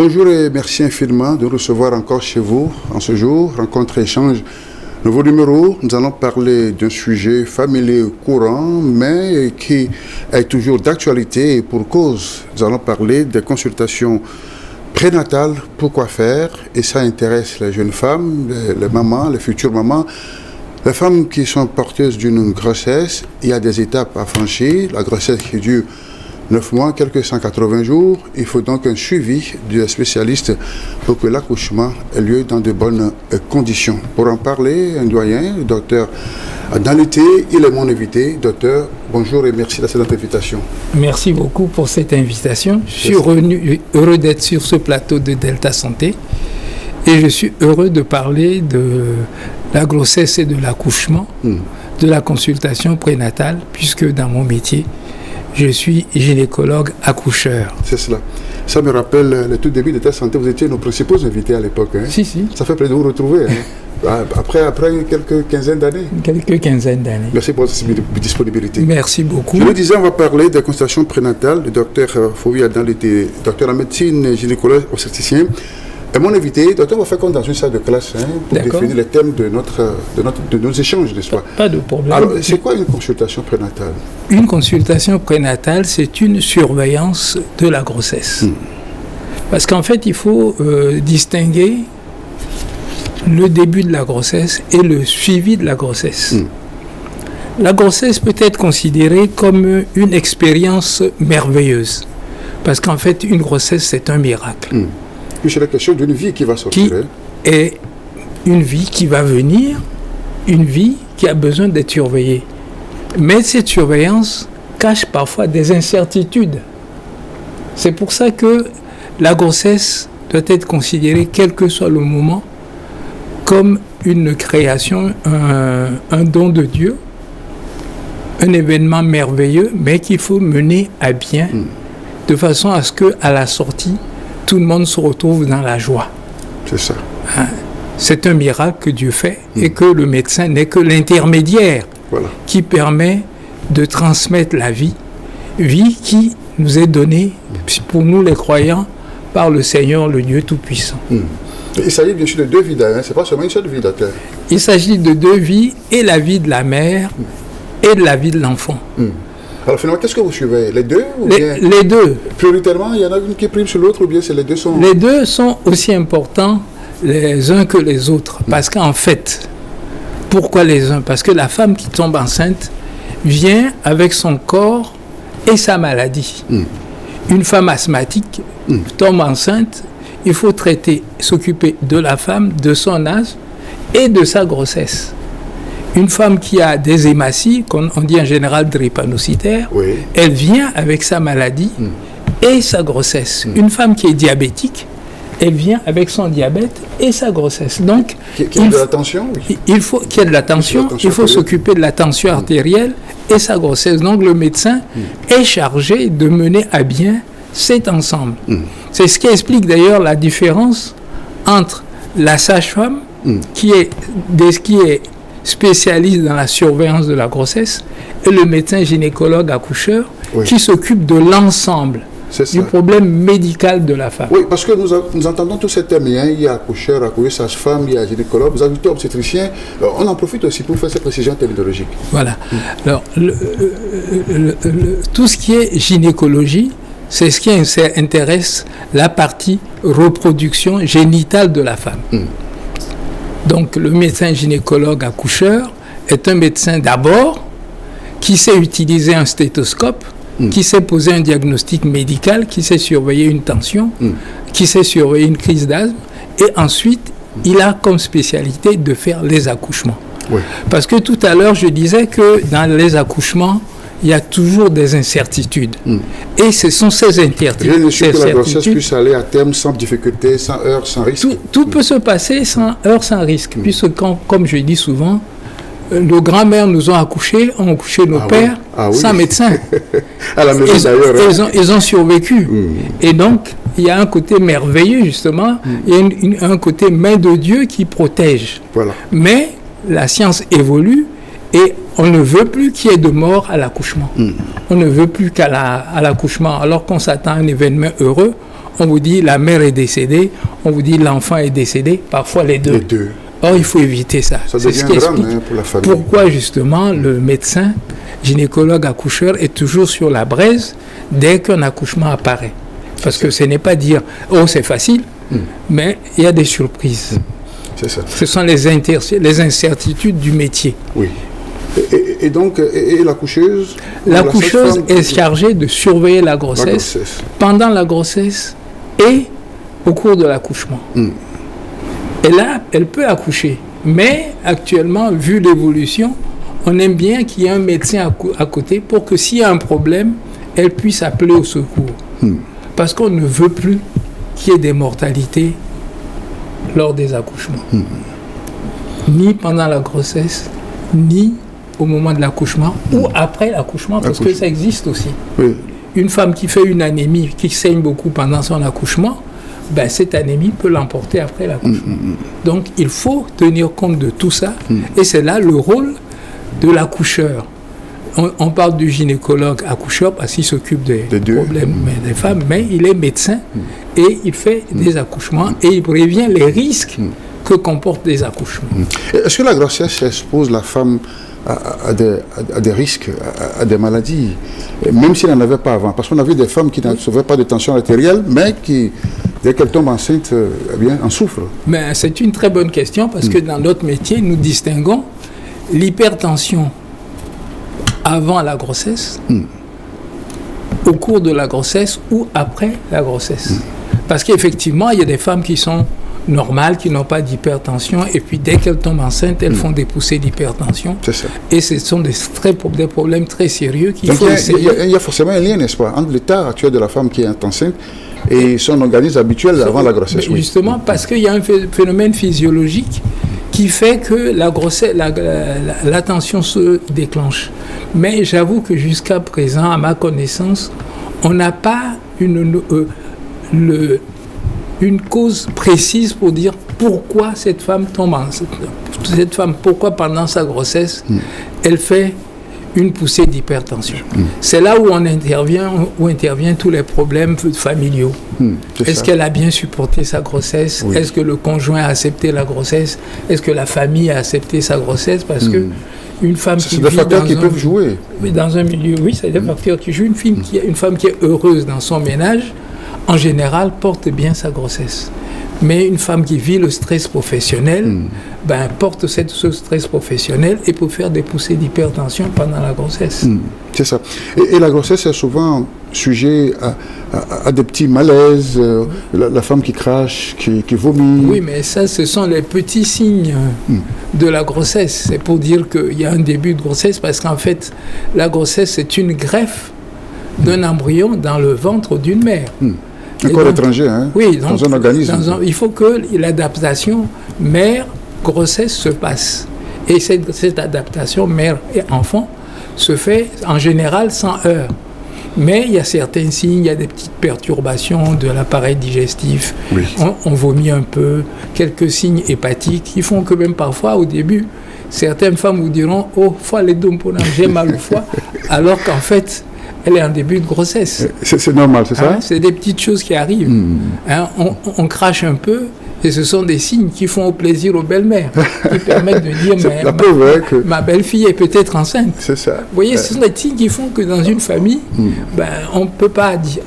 Bonjour et merci infiniment de recevoir encore chez vous en ce jour, rencontre et échange. Nouveau numéro, nous allons parler d'un sujet familier courant, mais qui est toujours d'actualité et pour cause. Nous allons parler des consultations prénatales, pourquoi faire, et ça intéresse les jeunes femmes, les mamans, les futures mamans, les femmes qui sont porteuses d'une grossesse. Il y a des étapes à franchir, la grossesse qui dure 9 mois, quelques 180 jours. Il faut donc un suivi du spécialiste pour que l'accouchement ait lieu dans de bonnes conditions. Pour en parler, un doyen, le docteur Adnalité, il est mon invité. Docteur, bonjour et merci de cette invitation. Merci beaucoup pour cette invitation. Je suis heureux d'être sur ce plateau de Delta Santé et je suis heureux de parler de la grossesse et de l'accouchement, de la consultation prénatale, puisque dans mon métier, je suis gynécologue accoucheur. C'est cela. Ça me rappelle le tout début de Delta Santé. Vous étiez nos principaux invités à l'époque. Hein? Si. Ça fait plaisir de vous retrouver. Hein? après quelques quinzaines d'années. Quelques quinzaines d'années. Merci pour votre disponibilité. Merci beaucoup. Je le disais, on va parler des consultations prénatales. Le docteur Fouvi Adnalité, docteur en médecine, gynécologue obstétricien. Et mon invité, docteur, on va faire comme dans une salle de classe pour définir les thèmes de nos échanges, n'est-ce pas? Pas de problème. Alors, c'est quoi une consultation prénatale? Une consultation prénatale, c'est une surveillance de la grossesse. Parce qu'en fait, il faut distinguer le début de la grossesse et le suivi de la grossesse. La grossesse peut être considérée comme une expérience merveilleuse. Parce qu'en fait, une grossesse, c'est un miracle. Puis c'est la question d'une vie qui va sortir. Qui est une vie qui va venir, une vie qui a besoin d'être surveillée. Mais cette surveillance cache parfois des incertitudes. C'est pour ça que la grossesse doit être considérée, quel que soit le moment, comme une création, un don de Dieu, un événement merveilleux, mais qu'il faut mener à bien, de façon à ce qu'à la sortie, tout le monde se retrouve dans la joie. C'est ça. C'est un miracle que Dieu fait et que le médecin n'est que l'intermédiaire qui permet de transmettre la vie qui nous est donnée pour nous les croyants par le Seigneur, le Dieu Tout-Puissant. Il s'agit bien sûr de deux vies, ce n'est pas seulement une seule vie, docteur. Il s'agit de deux vies, et la vie de la mère et de la vie de l'enfant. Alors finalement, qu'est-ce que vous suivez? Les deux ou bien les deux. Prioritairement, il y en a une qui prime sur l'autre ou bien c'est les deux sont... Les deux sont aussi importants les uns que les autres. Parce qu'en fait, pourquoi les uns? Parce que la femme qui tombe enceinte vient avec son corps et sa maladie. Une femme asthmatique tombe enceinte, il faut s'occuper de la femme, de son âge et de sa grossesse. Une femme qui a des hématies, on dit en général drépanocytaire, elle vient avec sa maladie et sa grossesse. Une femme qui est diabétique, elle vient avec son diabète et sa grossesse. Donc, qui a de la tension, il faut qu'il y ait de la tension, il faut s'occuper de la tension artérielle et sa grossesse. Donc, le médecin est chargé de mener à bien cet ensemble. C'est ce qui explique d'ailleurs la différence entre la sage-femme, qui est spécialiste dans la surveillance de la grossesse, et le médecin gynécologue accoucheur qui s'occupe de l'ensemble du problème médical de la femme. Oui, parce que nous entendons tous ces termes. Il y a accoucheur, sage-femme, il y a gynécologue, vous ajoutez obstétricien. On en profite aussi pour faire ces précisions terminologiques. Voilà. Alors, tout ce qui est gynécologie, c'est ce qui intéresse la partie reproduction génitale de la femme. Donc, le médecin gynécologue accoucheur est un médecin d'abord qui sait utiliser un stéthoscope, qui sait poser un diagnostic médical, qui sait surveiller une tension, qui sait surveiller une crise d'asthme, et ensuite, il a comme spécialité de faire les accouchements. Parce que tout à l'heure, je disais que dans les accouchements, il y a toujours des incertitudes. Et ce sont ces incertitudes. Rien ne suit que la grossesse puisse aller à terme sans difficulté, sans heurts, sans risque. Tout peut se passer sans heurts, sans risque. Puisque, comme je dis souvent, nos grands-mères nous ont accouchés, ont accouché nos pères sans médecin. À la maison d'ailleurs. Ils ont survécu. Et donc, il y a un côté merveilleux, justement. Il y a un côté main de Dieu qui protège. Mais la science évolue et on ne veut plus qu'il y ait de mort à l'accouchement. On ne veut plus qu'à l'accouchement, alors qu'on s'attend à un événement heureux, On vous dit la mère est décédée, on vous dit l'enfant est décédé, parfois les deux. Les deux. Or, il faut éviter ça. Ça C'est devient ce qui drame explique pour la famille. pourquoi justement le médecin, gynécologue, accoucheur est toujours sur la braise dès qu'un accouchement apparaît. Parce que ce n'est pas dire « oh, c'est facile », mais il y a des surprises. C'est ça. Ce sont les incertitudes du métier. Oui. Et donc, l'accoucheuse L'accoucheuse sage-femme, est chargée de surveiller la grossesse, pendant la grossesse et au cours de l'accouchement. Et là, elle peut accoucher. Mais actuellement, vu l'évolution, on aime bien qu'il y ait un médecin à côté pour que s'il y a un problème, elle puisse appeler au secours. Parce qu'on ne veut plus qu'il y ait des mortalités lors des accouchements. Ni pendant la grossesse, ni au moment de l'accouchement ou après l'accouchement, parce que ça existe aussi. Oui. Une femme qui fait une anémie, qui saigne beaucoup pendant son accouchement, ben, cette anémie peut l'emporter après l'accouchement. Donc il faut tenir compte de tout ça, et c'est là le rôle de l'accoucheur. On parle du gynécologue accoucheur parce qu'il s'occupe des problèmes des femmes, mais il est médecin et il fait des accouchements et il prévient les risques que comportent les accouchements. Est-ce que la grossesse expose la femme à des risques, à des maladies, même s'il n'en avait pas avant? Parce qu'on a vu des femmes qui ne souffraient pas de tension artérielle, mais qui, dès qu'elles tombent enceintes, eh bien, en souffrent. Mais c'est une très bonne question parce que dans notre métier, nous distinguons l'hypertension avant la grossesse, au cours de la grossesse ou après la grossesse. Parce qu'effectivement, il y a des femmes qui sont normales, qui n'ont pas d'hypertension, et puis dès qu'elles tombent enceintes, elles font des poussées d'hypertension. C'est ça. Et ce sont des problèmes très sérieux qu'il faut essayer. Il y a forcément un lien, n'est-ce pas, entre l'état actuel de la femme qui est enceinte et son organisme habituel avant la grossesse. Justement, parce qu'il y a un phénomène physiologique qui fait que la grossesse, la tension se déclenche. Mais j'avoue que jusqu'à présent, à ma connaissance, on n'a pas une cause précise pour dire pourquoi cette femme tombe enceinte. Cette femme, pourquoi pendant sa grossesse, elle fait une poussée d'hypertension. C'est là où interviennent tous les problèmes familiaux. Est-ce qu'elle a bien supporté sa grossesse? Est-ce que le conjoint a accepté la grossesse? Est-ce que la famille a accepté sa grossesse? Parce que une femme qui vit des facteurs qui peuvent jouer. Dans un milieu, oui, c'est des facteurs qui jouent. Une femme qui est heureuse dans son ménage, en général, porte bien sa grossesse. Mais une femme qui vit le stress professionnel, porte ce stress professionnel et peut faire des poussées d'hypertension pendant la grossesse. C'est ça. Et la grossesse est souvent sujet à des petits malaises, la femme qui crache, qui vomit. Oui, mais ça, ce sont les petits signes de la grossesse. C'est pour dire qu'il y a un début de grossesse, parce qu'en fait, la grossesse, c'est une greffe d'un embryon dans le ventre d'une mère. Un corps étranger, hein, oui, dans un organisme. Il faut que l'adaptation mère-grossesse se passe. Et cette adaptation mère et enfant se fait en général sans heurts. Mais il y a certains signes, il y a des petites perturbations de l'appareil digestif, on vomit un peu, quelques signes hépatiques qui font que même parfois au début, certaines femmes vous diront « Oh, j'ai mal au foie », alors qu'en fait, elle est en début de grossesse. C'est normal, c'est ça? C'est des petites choses qui arrivent. On crache un peu, et ce sont des signes qui font plaisir aux belles-mères, qui permettent de dire ma belle-fille est peut-être enceinte. C'est ça. Vous voyez, ce sont des signes qui font que dans une famille, on ne peut pas dire...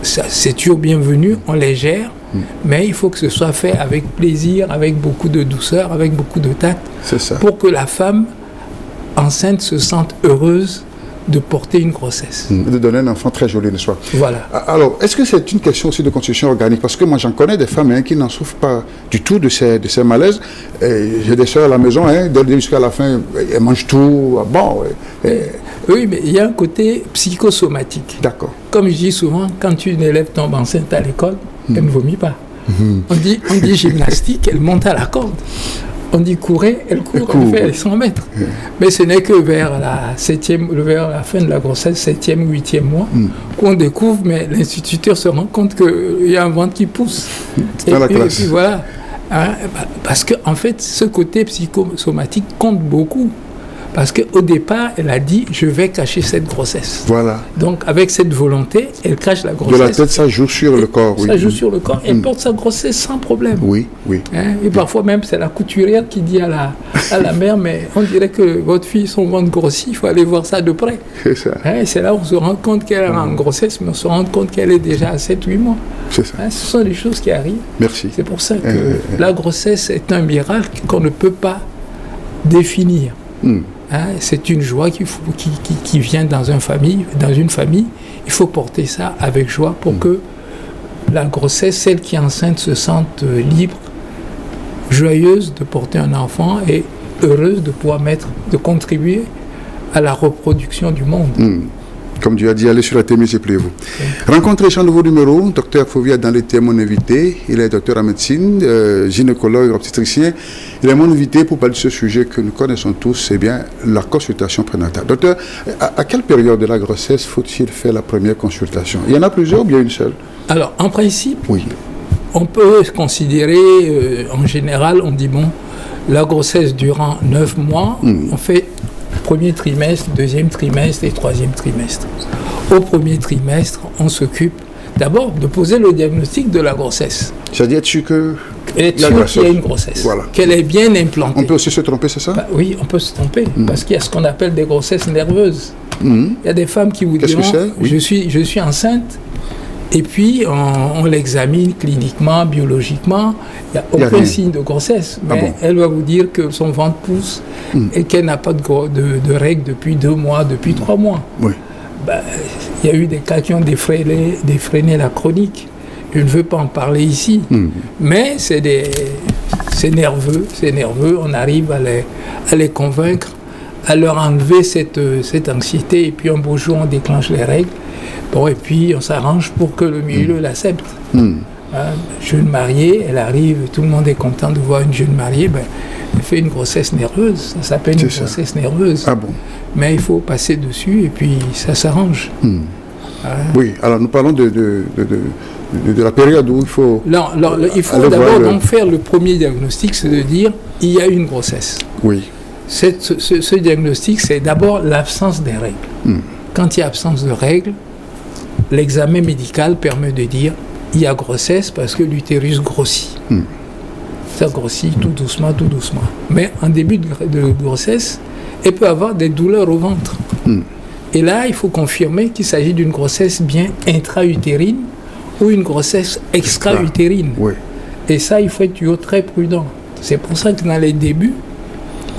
C'est toujours bienvenu, on les gère, mais il faut que ce soit fait avec plaisir, avec beaucoup de douceur, avec beaucoup de tact, pour que la femme enceinte se sente heureuse de porter une grossesse. De donner un enfant très joli, n'est-ce pas? Voilà. Alors, est-ce que c'est une question aussi de constitution organique? Parce que moi, j'en connais des femmes qui n'en souffrent pas du tout de ces malaises. J'ai des soeurs à la maison, dès le début jusqu'à la fin, elles mangent tout. Bon. Oui, mais il y a un côté psychosomatique. D'accord. Comme je dis souvent, quand une élève tombe enceinte à l'école, elle ne vomit pas. On dit gymnastique, elle monte à la corde. On dit courir, elle court, elle fait les 100 mètres. Mais ce n'est que vers la fin de la grossesse, 7e ou 8e mois, qu'on découvre, mais l'instituteur se rend compte qu'il y a un ventre qui pousse. Dans la classe. Et puis voilà. Parce qu'en fait, ce côté psychosomatique compte beaucoup. Parce qu'au départ, elle a dit, je vais cacher cette grossesse. Voilà. Donc, avec cette volonté, elle cache la grossesse. De la tête, ça joue sur le corps, oui. Ça joue sur le corps. Elle porte sa grossesse sans problème. Oui, oui. Hein? Et parfois même, c'est la couturière qui dit à la mère, mais on dirait que votre fille, son ventre grossit, il faut aller voir ça de près. C'est ça. Hein? Et c'est là où on se rend compte qu'elle est en grossesse, mais on se rend compte qu'elle est déjà à 7-8 mois. C'est ça. Hein? Ce sont des choses qui arrivent. Merci. C'est pour ça que la grossesse est un miracle qu'on ne peut pas définir. Hein, c'est une joie qui vient dans une famille. Il faut porter ça avec joie pour que la grossesse, celle qui est enceinte, se sente libre, joyeuse de porter un enfant et heureuse de pouvoir de contribuer à la reproduction du monde. Comme Dieu a dit, allez sur la terre, multipliez-vous. Rencontrez un nouveau numéro, Dr Fovia dans les thèmes, mon invité. Il est docteur en médecine, gynécologue, obstétricien. Il est mon invité pour parler de ce sujet que nous connaissons tous, c'est bien la consultation prénatale. Docteur, à quelle période de la grossesse faut-il faire la première consultation? Il y en a plusieurs ou bien une seule? Alors, en principe, oui. On peut considérer, en général, on dit, bon, la grossesse durant 9 mois, on fait premier trimestre, deuxième trimestre et troisième trimestre. Au premier trimestre, on s'occupe d'abord de poser le diagnostic de la grossesse. C'est-à-dire être sûr qu'il y a une grossesse, voilà. Qu'elle est bien implantée. On peut aussi se tromper, c'est ça? Oui, on peut se tromper, parce qu'il y a ce qu'on appelle des grossesses nerveuses. Il y a des femmes qui vous diront, je suis enceinte, et puis on l'examine cliniquement, biologiquement, il n'y a aucun signe de grossesse, mais elle va vous dire que son ventre pousse et qu'elle n'a pas de règles depuis 2 mois, depuis 3 mois. Oui. Il y a eu des cas qui ont défreiné la chronique. Je ne veux pas en parler ici, mais c'est nerveux, on arrive à les convaincre, à leur enlever cette anxiété, et puis un beau jour on déclenche les règles. Bon, et puis on s'arrange pour que le milieu l'accepte. Jeune mariée, elle arrive, tout le monde est content de voir une jeune mariée, elle fait une grossesse nerveuse, ça s'appelle une grossesse nerveuse. Ah bon? Mais il faut passer dessus et puis ça s'arrange. Oui, alors nous parlons de la période où il faut... il faut d'abord donc faire le premier diagnostic, c'est de dire il y a une grossesse. Oui. Ce diagnostic, c'est d'abord l'absence des règles. Quand il y a absence de règles, l'examen médical permet de dire il y a grossesse parce que l'utérus grossit. Ça grossit tout doucement, tout doucement. Mais en début de grossesse, elle peut avoir des douleurs au ventre. Et là, il faut confirmer qu'il s'agit d'une grossesse bien intra-utérine ou une grossesse extra-utérine. Oui. Et ça, il faut être toujours très prudent. C'est pour ça que dans les débuts,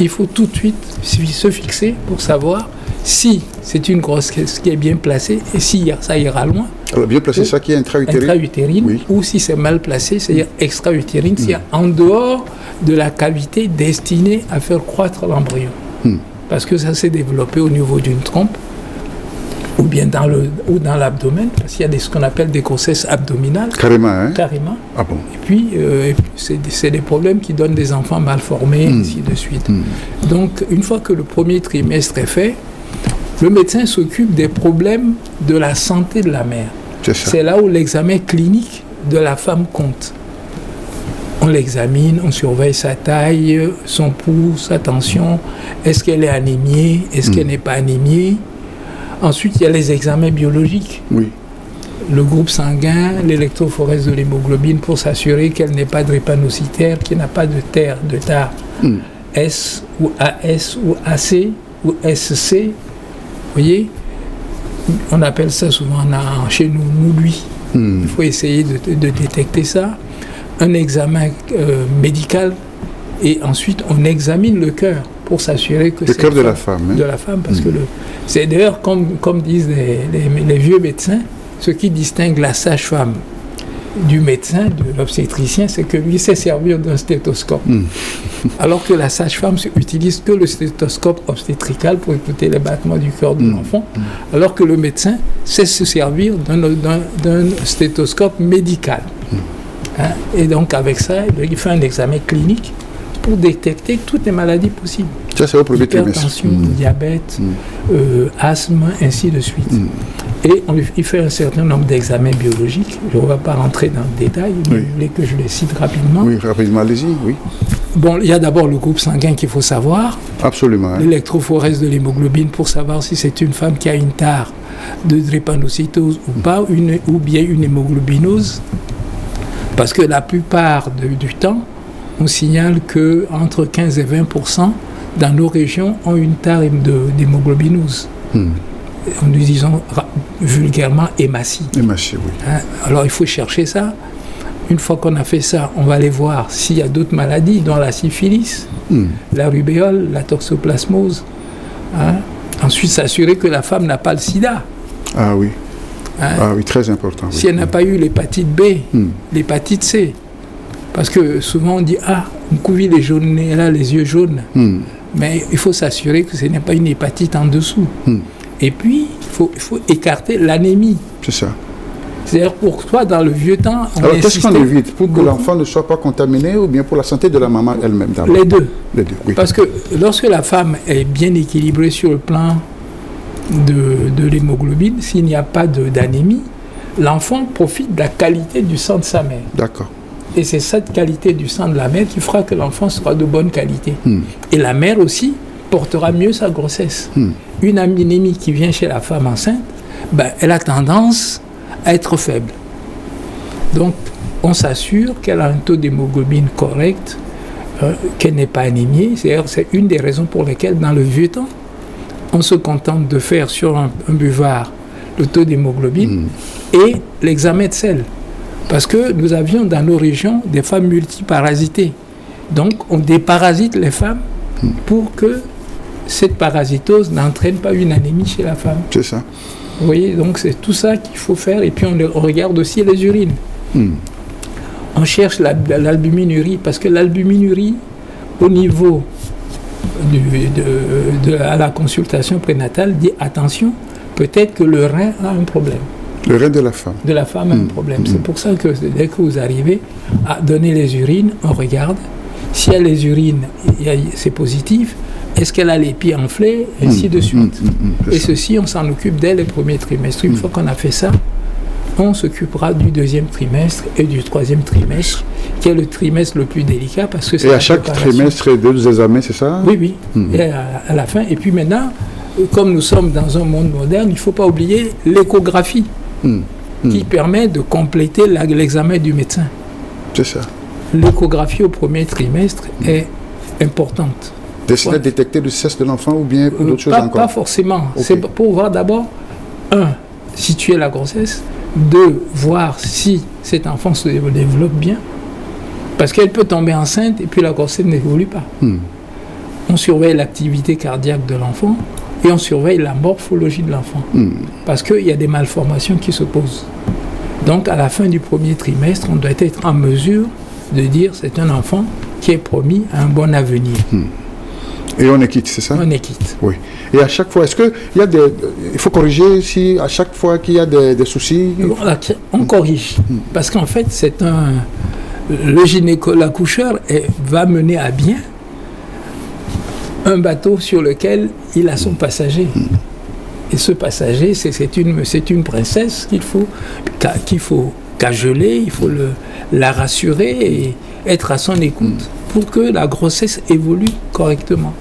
il faut tout de suite se fixer pour savoir si c'est une grossesse qui est bien placée et si ça ira loin. Alors bien placé, ça qui est intra-utérine, oui. Ou si c'est mal placé, c'est-à-dire extra-utérine, c'est-à-dire en dehors de la cavité destinée à faire croître l'embryon. Parce que ça s'est développé au niveau d'une trompe ou bien dans l'abdomen, parce qu'il y a ce qu'on appelle des grossesses abdominales. Carrément, hein? Carrément. Ah bon? Et puis, c'est des problèmes qui donnent des enfants mal formés, ainsi de suite. Donc, une fois que le premier trimestre est fait, le médecin s'occupe des problèmes de la santé de la mère. C'est là où l'examen clinique de la femme compte. On l'examine, on surveille sa taille, son pouls, sa tension. Est-ce qu'elle est anémiée? Est-ce qu'elle n'est pas anémiée? Ensuite, il y a les examens biologiques. Oui. Le groupe sanguin, l'électrophorèse de l'hémoglobine pour s'assurer qu'elle n'est pas drépanocytaire, qu'elle n'a pas de tare S ou AS ou AC ou SC. Vous voyez, on appelle ça souvent chez nous lui. Il faut essayer de détecter ça. Un examen médical et ensuite on examine le cœur pour s'assurer que c'est le cœur de la femme. De la femme, parce que c'est d'ailleurs comme disent les vieux médecins, ce qui distingue la sage-femme du médecin, de l'obstétricien, c'est que lui sait servir d'un stéthoscope. Alors que la sage-femme utilise que le stéthoscope obstétrical pour écouter les battements du cœur de l'enfant, alors que le médecin sait se servir d'un stéthoscope médical. Et donc avec ça, il fait un examen clinique pour détecter toutes les maladies possibles. Ça, c'est au premier trimestre. Hypertension, diabète, asthme, ainsi de suite. Et il fait un certain nombre d'examens biologiques. Je ne vais pas rentrer dans le détail, mais vous voulez que je les cite rapidement. Oui, rapidement, allez-y, oui. Bon, il y a d'abord le groupe sanguin qu'il faut savoir, Absolument. Hein. l'électrophorèse de l'hémoglobine pour savoir si c'est une femme qui a une tare de drépanocytose ou pas, ou bien une hémoglobinose. Parce que la plupart du temps, on signale qu'entre 15 et 20% dans nos régions ont une tare d'hémoglobinose. Nous disons vulgairement hématie. Hématie, oui. Hein? Alors il faut chercher ça. Une fois qu'on a fait ça, on va aller voir s'il y a d'autres maladies, dont la syphilis, la rubéole, la toxoplasmose. Hein? Ensuite, s'assurer que la femme n'a pas le sida. Ah oui. Hein? Ah oui, très important. Oui. Si elle n'a pas eu l'hépatite B, l'hépatite C. Parce que souvent on dit, une couville les jaunes, elle a les yeux jaunes. Mais il faut s'assurer que ce n'est pas une hépatite en dessous. Et puis, il faut écarter l'anémie. C'est ça. C'est-à-dire, pour toi, dans le vieux temps, alors, qu'est-ce qu'on évite? Pour que l'enfant ne soit pas contaminé ou bien pour la santé de la maman elle-même d'abord? Les deux. Les deux, oui. Parce que lorsque la femme est bien équilibrée sur le plan de l'hémoglobine, s'il n'y a pas d'anémie, l'enfant profite de la qualité du sang de sa mère. D'accord. Et c'est cette qualité du sang de la mère qui fera que l'enfant sera de bonne qualité. Et la mère aussi portera mieux sa grossesse. Une anémie qui vient chez la femme enceinte, elle a tendance à être faible. Donc, on s'assure qu'elle a un taux d'hémoglobine correct, qu'elle n'est pas anémiée. C'est une des raisons pour lesquelles, dans le vieux temps, on se contente de faire sur un buvard le taux d'hémoglobine et l'examen de sel. Parce que nous avions dans nos régions des femmes multiparasitées. Donc, on déparasite les femmes pour que cette parasitose n'entraîne pas une anémie chez la femme. C'est ça. Vous voyez, donc c'est tout ça qu'il faut faire. Et puis on regarde aussi les urines. On cherche l'albuminurie, parce que l'albuminurie, au niveau à la consultation prénatale, dit attention, peut-être que le rein a un problème. Le rein de la femme. De la femme a un problème. C'est pour ça que dès que vous arrivez à donner les urines, on regarde. Si elle a les urines, c'est positif. Est-ce qu'elle a les pieds enflés, ainsi de suite. Et ceci, on s'en occupe dès les premiers trimestres. Une fois qu'on a fait ça, on s'occupera du deuxième trimestre et du troisième trimestre, qui est le trimestre le plus délicat. Parce que et à chaque trimestre, il y a 2 examens, c'est ça? Oui. Et à la fin. Et puis maintenant, comme nous sommes dans un monde moderne, il ne faut pas oublier l'échographie, qui permet de compléter l'examen du médecin. C'est ça. L'échographie au premier trimestre est importante. Destiné à détecter le sexe de l'enfant ou bien pour d'autres choses encore? Pas forcément. Okay. C'est pour voir d'abord, 1, situer la grossesse, 2, voir si cet enfant se développe bien, parce qu'elle peut tomber enceinte et puis la grossesse n'évolue pas. On surveille l'activité cardiaque de l'enfant et on surveille la morphologie de l'enfant, parce qu'il y a des malformations qui se posent. Donc à la fin du premier trimestre, on doit être en mesure de dire c'est un enfant qui est promis à un bon avenir. Et on est quitte, c'est ça? On est quitte. Oui. Et à chaque fois, est-ce qu'il y a il faut corriger si à chaque fois qu'il y a des soucis? On corrige. Parce qu'en fait, le l'accoucheur va mener à bien un bateau sur lequel il a son passager. Et ce passager, c'est une princesse qu'il faut cajoler, il faut la rassurer et être à son écoute pour que la grossesse évolue correctement.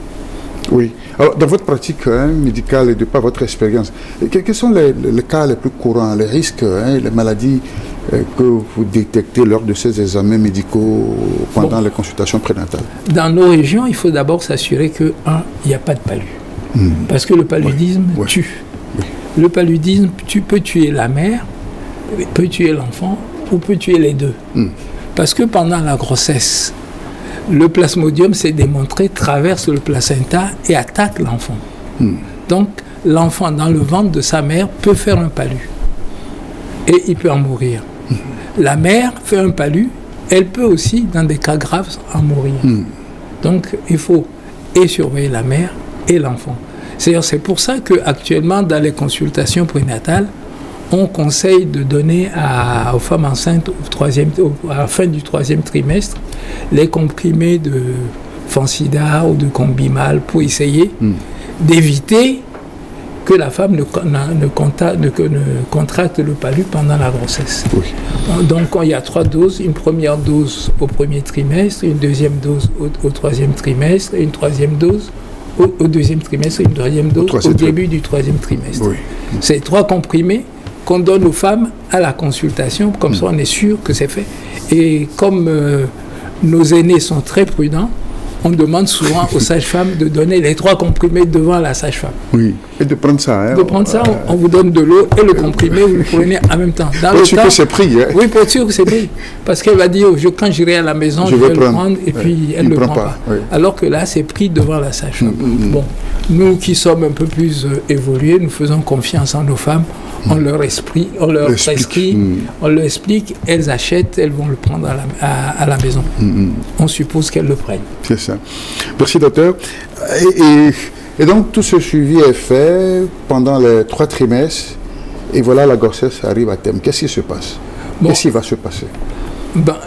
Oui. Alors, dans votre pratique médicale et de par votre expérience, quels sont les cas les plus courants, les risques, les maladies que vous détectez lors de ces examens médicaux pendant les consultations prénatales? Dans nos régions, il faut d'abord s'assurer que, il n'y a pas de palu. Parce que le paludisme tue. Oui. Le paludisme peut tuer la mère, peut tuer l'enfant ou peut tuer les deux. Parce que pendant la grossesse, le plasmodium, c'est démontré, traverse le placenta et attaque l'enfant. Donc, l'enfant dans le ventre de sa mère peut faire un palu. Et il peut en mourir. La mère fait un palu, elle peut aussi, dans des cas graves, en mourir. Donc, il faut surveiller la mère et l'enfant. C'est pour ça qu'actuellement, dans les consultations prénatales, on conseille de donner aux femmes enceintes à la fin du troisième trimestre les comprimés de Fansida ou de Combimal pour essayer d'éviter que la femme ne contracte le palu pendant la grossesse. Oui. Donc il y a 3 doses, une première dose au premier trimestre, une deuxième dose au troisième trimestre, et une troisième dose au deuxième trimestre, et une troisième dose au début du troisième trimestre. Oui. C'est 3 comprimés qu'on donne aux femmes à la consultation, comme ça on est sûr que c'est fait. Et comme nos aînés sont très prudents, on demande souvent aux sages-femmes de donner les 3 comprimés devant la sage-femme. Oui, et de prendre ça. Hein, de prendre ça, on vous donne de l'eau et le comprimé, vous le prenez en même temps. Pour être sûr que c'est pris. Hein. Oui, pour être sûr que c'est pris. Parce qu'elle va dire, quand j'irai à la maison, je vais le prendre, et puis elle ne le prend pas. Oui. Alors que là, c'est pris devant la sage-femme. Bon, nous qui sommes un peu plus évolués, nous faisons confiance en nos femmes. On leur prescrit, on leur explique, elles achètent, elles vont le prendre à la maison. On suppose qu'elles le prennent. C'est ça. Merci, docteur. Et donc, tout ce suivi est fait pendant les 3 trimestres, et voilà, la grossesse arrive à terme. Qu'est-ce qui se passe? Qu'est-ce qui va se passer?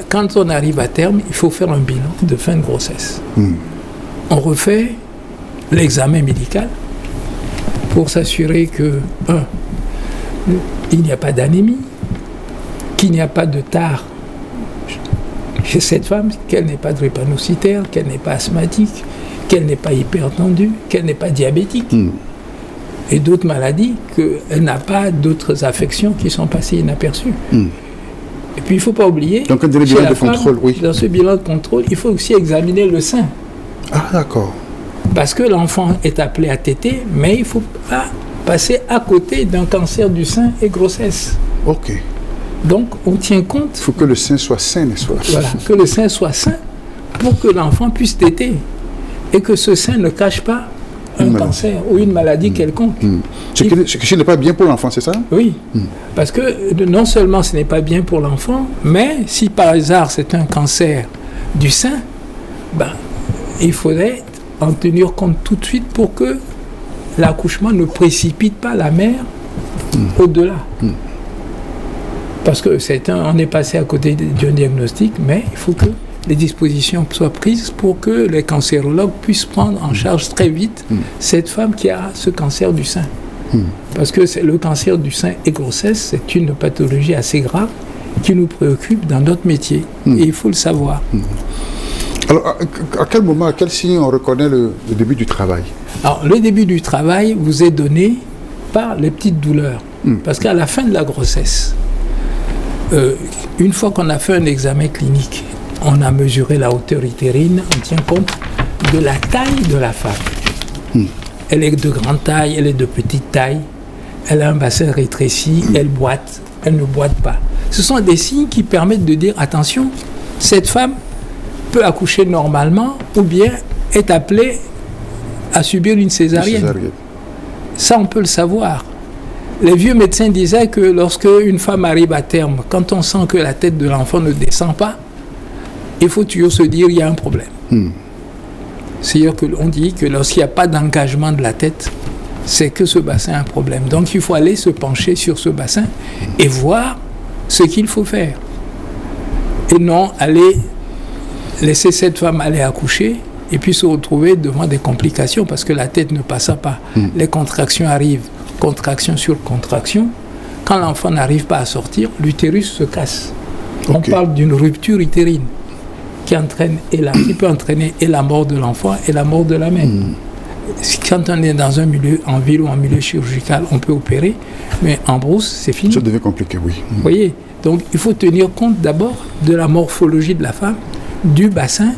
Quand on arrive à terme, il faut faire un bilan de fin de grossesse. On refait l'examen médical pour s'assurer que, il n'y a pas d'anémie, qu'il n'y a pas de tare chez cette femme, qu'elle n'ait pas de drépanocytaire, qu'elle n'est pas asthmatique, qu'elle n'est pas hypertendue, qu'elle n'est pas diabétique. Et d'autres maladies, qu'elle n'a pas d'autres affections qui sont passées inaperçues. Et puis il ne faut pas oublier, donc, dans ce bilan de contrôle, il faut aussi examiner le sein. Ah, d'accord. Parce que l'enfant est appelé à téter, mais il ne faut pas passer à côté d'un cancer du sein et grossesse. Ok. Donc, on tient compte... Il faut que le sein soit sain, n'est-ce pas? Voilà, que le sein soit sain pour que l'enfant puisse téter et que ce sein ne cache pas un cancer ou une maladie quelconque. Ce qui n'est pas bien pour l'enfant, c'est ça? Oui, parce que non seulement ce n'est pas bien pour l'enfant, mais si par hasard c'est un cancer du sein, il faudrait en tenir compte tout de suite pour que l'accouchement ne précipite pas la mère au-delà. Parce que on est passé à côté d'un diagnostic, mais il faut que les dispositions soient prises pour que les cancérologues puissent prendre en charge très vite cette femme qui a ce cancer du sein. Parce que le cancer du sein et grossesse, c'est une pathologie assez grave qui nous préoccupe dans notre métier. Et il faut le savoir. Alors, à quel moment, à quel signe on reconnaît le début du travail? Alors, le début du travail vous est donné par les petites douleurs. Parce qu'à la fin de la grossesse, une fois qu'on a fait un examen clinique, on a mesuré la hauteur utérine, on tient compte de la taille de la femme. Elle est de grande taille, elle est de petite taille, elle a un bassin rétréci, elle boite, elle ne boite pas. Ce sont des signes qui permettent de dire, attention, cette femme peut accoucher normalement ou bien est appelée à subir une césarienne. Ça, on peut le savoir. Les vieux médecins disaient que lorsque une femme arrive à terme, quand on sent que la tête de l'enfant ne descend pas, il faut toujours se dire qu'il y a un problème. C'est-à-dire qu'on dit que lorsqu'il n'y a pas d'engagement de la tête, c'est que ce bassin a un problème. Donc il faut aller se pencher sur ce bassin et voir ce qu'il faut faire. Et non aller laisser cette femme aller accoucher et puis se retrouver devant des complications parce que la tête ne passe pas. Les contractions arrivent, contraction sur contraction. Quand l'enfant n'arrive pas à sortir, l'utérus se casse. On parle d'une rupture utérine qui peut entraîner et la mort de l'enfant et la mort de la mère. Quand on est dans un milieu, en ville ou en milieu chirurgical, on peut opérer, mais en brousse, c'est fini. Ça devient compliqué, oui. Vous voyez? Donc, il faut tenir compte d'abord de la morphologie de la femme, du bassin,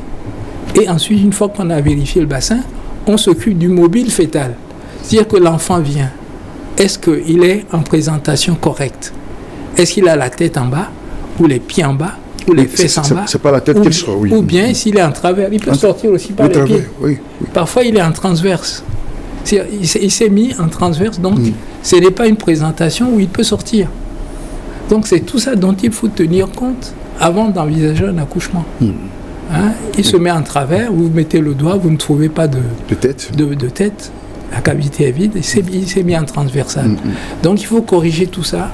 et ensuite, une fois qu'on a vérifié le bassin, on s'occupe du mobile fœtal. C'est-à-dire que l'enfant vient. Est-ce qu'il est en présentation correcte? Est-ce qu'il a la tête en bas, ou les pieds en bas, ou les fesses en bas? C'est pas la tête qu'il soit, oui. Ou bien, s'il est en travers, il peut sortir aussi par les pieds. Oui. Parfois, il est en transverse. Il s'est mis en transverse, donc ce n'est pas une présentation où il peut sortir. Donc, c'est tout ça dont il faut tenir compte avant d'envisager un accouchement. Il se met en travers, vous mettez le doigt, vous ne trouvez pas de tête. La cavité est vide, il s'est mis en transversal. Donc, il faut corriger tout ça.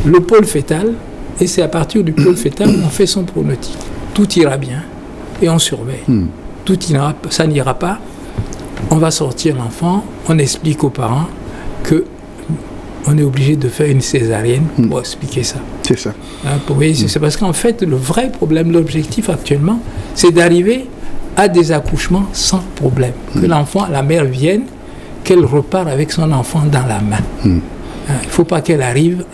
Le pôle fœtal, et c'est à partir du pôle fœtal qu'on fait son pronostic. Tout ira bien, et on surveille. Ça n'ira pas, on va sortir l'enfant, on explique aux parents, qu'on est obligé de faire une césarienne pour expliquer ça. C'est ça. C'est parce qu'en fait, le vrai problème, l'objectif actuellement, c'est d'arriver à des accouchements sans problème. Que l'enfant, la mère vienne, qu'elle repart avec son enfant dans la main. Il ne faut pas qu'elle arrive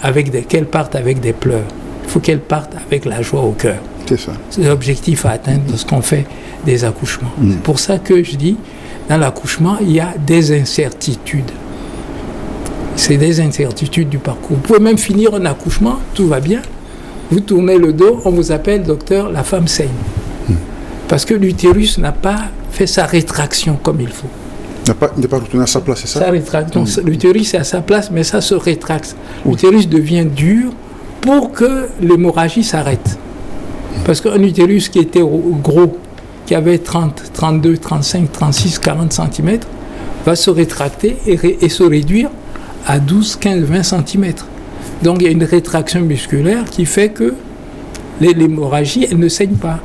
qu'elle parte avec des pleurs. Il faut qu'elle parte avec la joie au cœur. C'est ça. C'est l'objectif à atteindre lorsqu'on fait des accouchements. C'est pour ça que je dis, dans l'accouchement, il y a des incertitudes. C'est des incertitudes du parcours. Vous pouvez même finir un accouchement, tout va bien. Vous tournez le dos, on vous appelle docteur, la femme saigne. Parce que l'utérus n'a pas fait sa rétraction comme il faut. Il n'est pas retourné à sa place, c'est ça? Sa rétraction. L'utérus est à sa place, mais ça se rétracte. L'utérus devient dur pour que l'hémorragie s'arrête. Parce qu'un utérus qui était gros, qui avait 30, 32, 35, 36, 40 cm, va se rétracter et se réduire à 12, 15, 20 cm. Donc il y a une rétraction musculaire qui fait que l'hémorragie, elle ne saigne pas.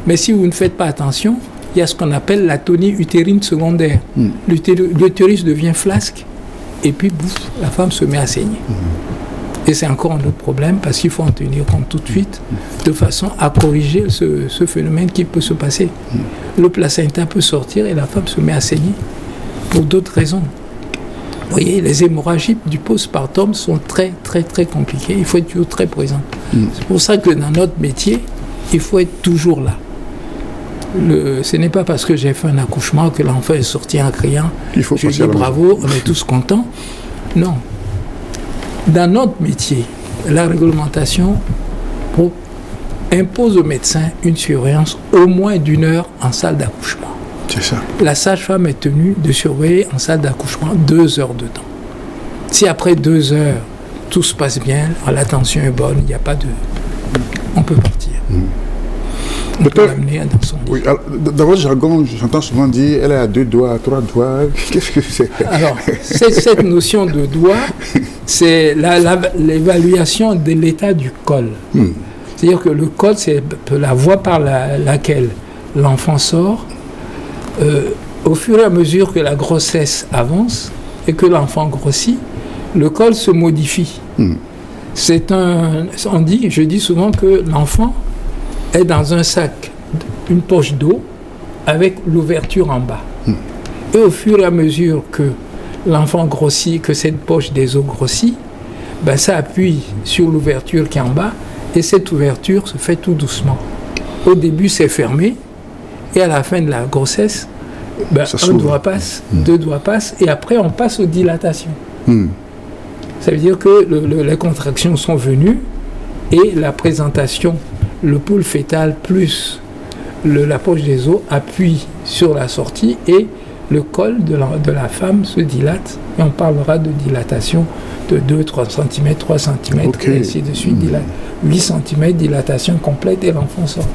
Mais si vous ne faites pas attention, il y a ce qu'on appelle l'atonie utérine secondaire. L'utérus devient flasque et puis bouf, la femme se met à saigner. Et c'est encore un autre problème parce qu'il faut en tenir compte tout de suite de façon à corriger ce phénomène qui peut se passer. Le placenta peut sortir et la femme se met à saigner pour d'autres raisons. Vous voyez, les hémorragies du postpartum sont très, très, très compliquées. Il faut être toujours très présent. C'est pour ça que dans notre métier, il faut être toujours là. Ce n'est pas parce que j'ai fait un accouchement que l'enfant est sorti en criant. Je dis bravo, on est tous contents. Non. Dans notre métier, la réglementation impose au médecin une surveillance au moins d'1 heure en salle d'accouchement. C'est ça. La sage-femme est tenue de surveiller en salle d'accouchement 2 heures de temps. Si après 2 heures, tout se passe bien, l'attention est bonne, il n'y a pas de... On peut partir. On peut l'amener dans son lit. Oui, dans votre jargon, j'entends souvent dire elle est à 2 doigts, à 3 doigts. Qu'est-ce que c'est? Alors, cette notion de doigt, c'est l'évaluation de l'état du col. C'est-à-dire que le col, c'est la voie par laquelle l'enfant sort. Au fur et à mesure que la grossesse avance et que l'enfant grossit, le col se modifie. Je dis souvent que l'enfant est dans un sac, une poche d'eau avec l'ouverture en bas. Et au fur et à mesure que l'enfant grossit, que cette poche des os grossit, ça appuie sur l'ouverture qui est en bas et cette ouverture se fait tout doucement. Au début, c'est fermé et à la fin de la grossesse, un doigt passe, 2 doigts passent et après on passe aux dilatations. Ça veut dire que les contractions sont venues et la présentation, le pôle fœtal plus la poche des os appuie sur la sortie et le col de la femme se dilate. Et on parlera de dilatation de 2, 3 cm, 3 cm, et ainsi de suite. 8 cm, dilatation complète et l'enfant sort.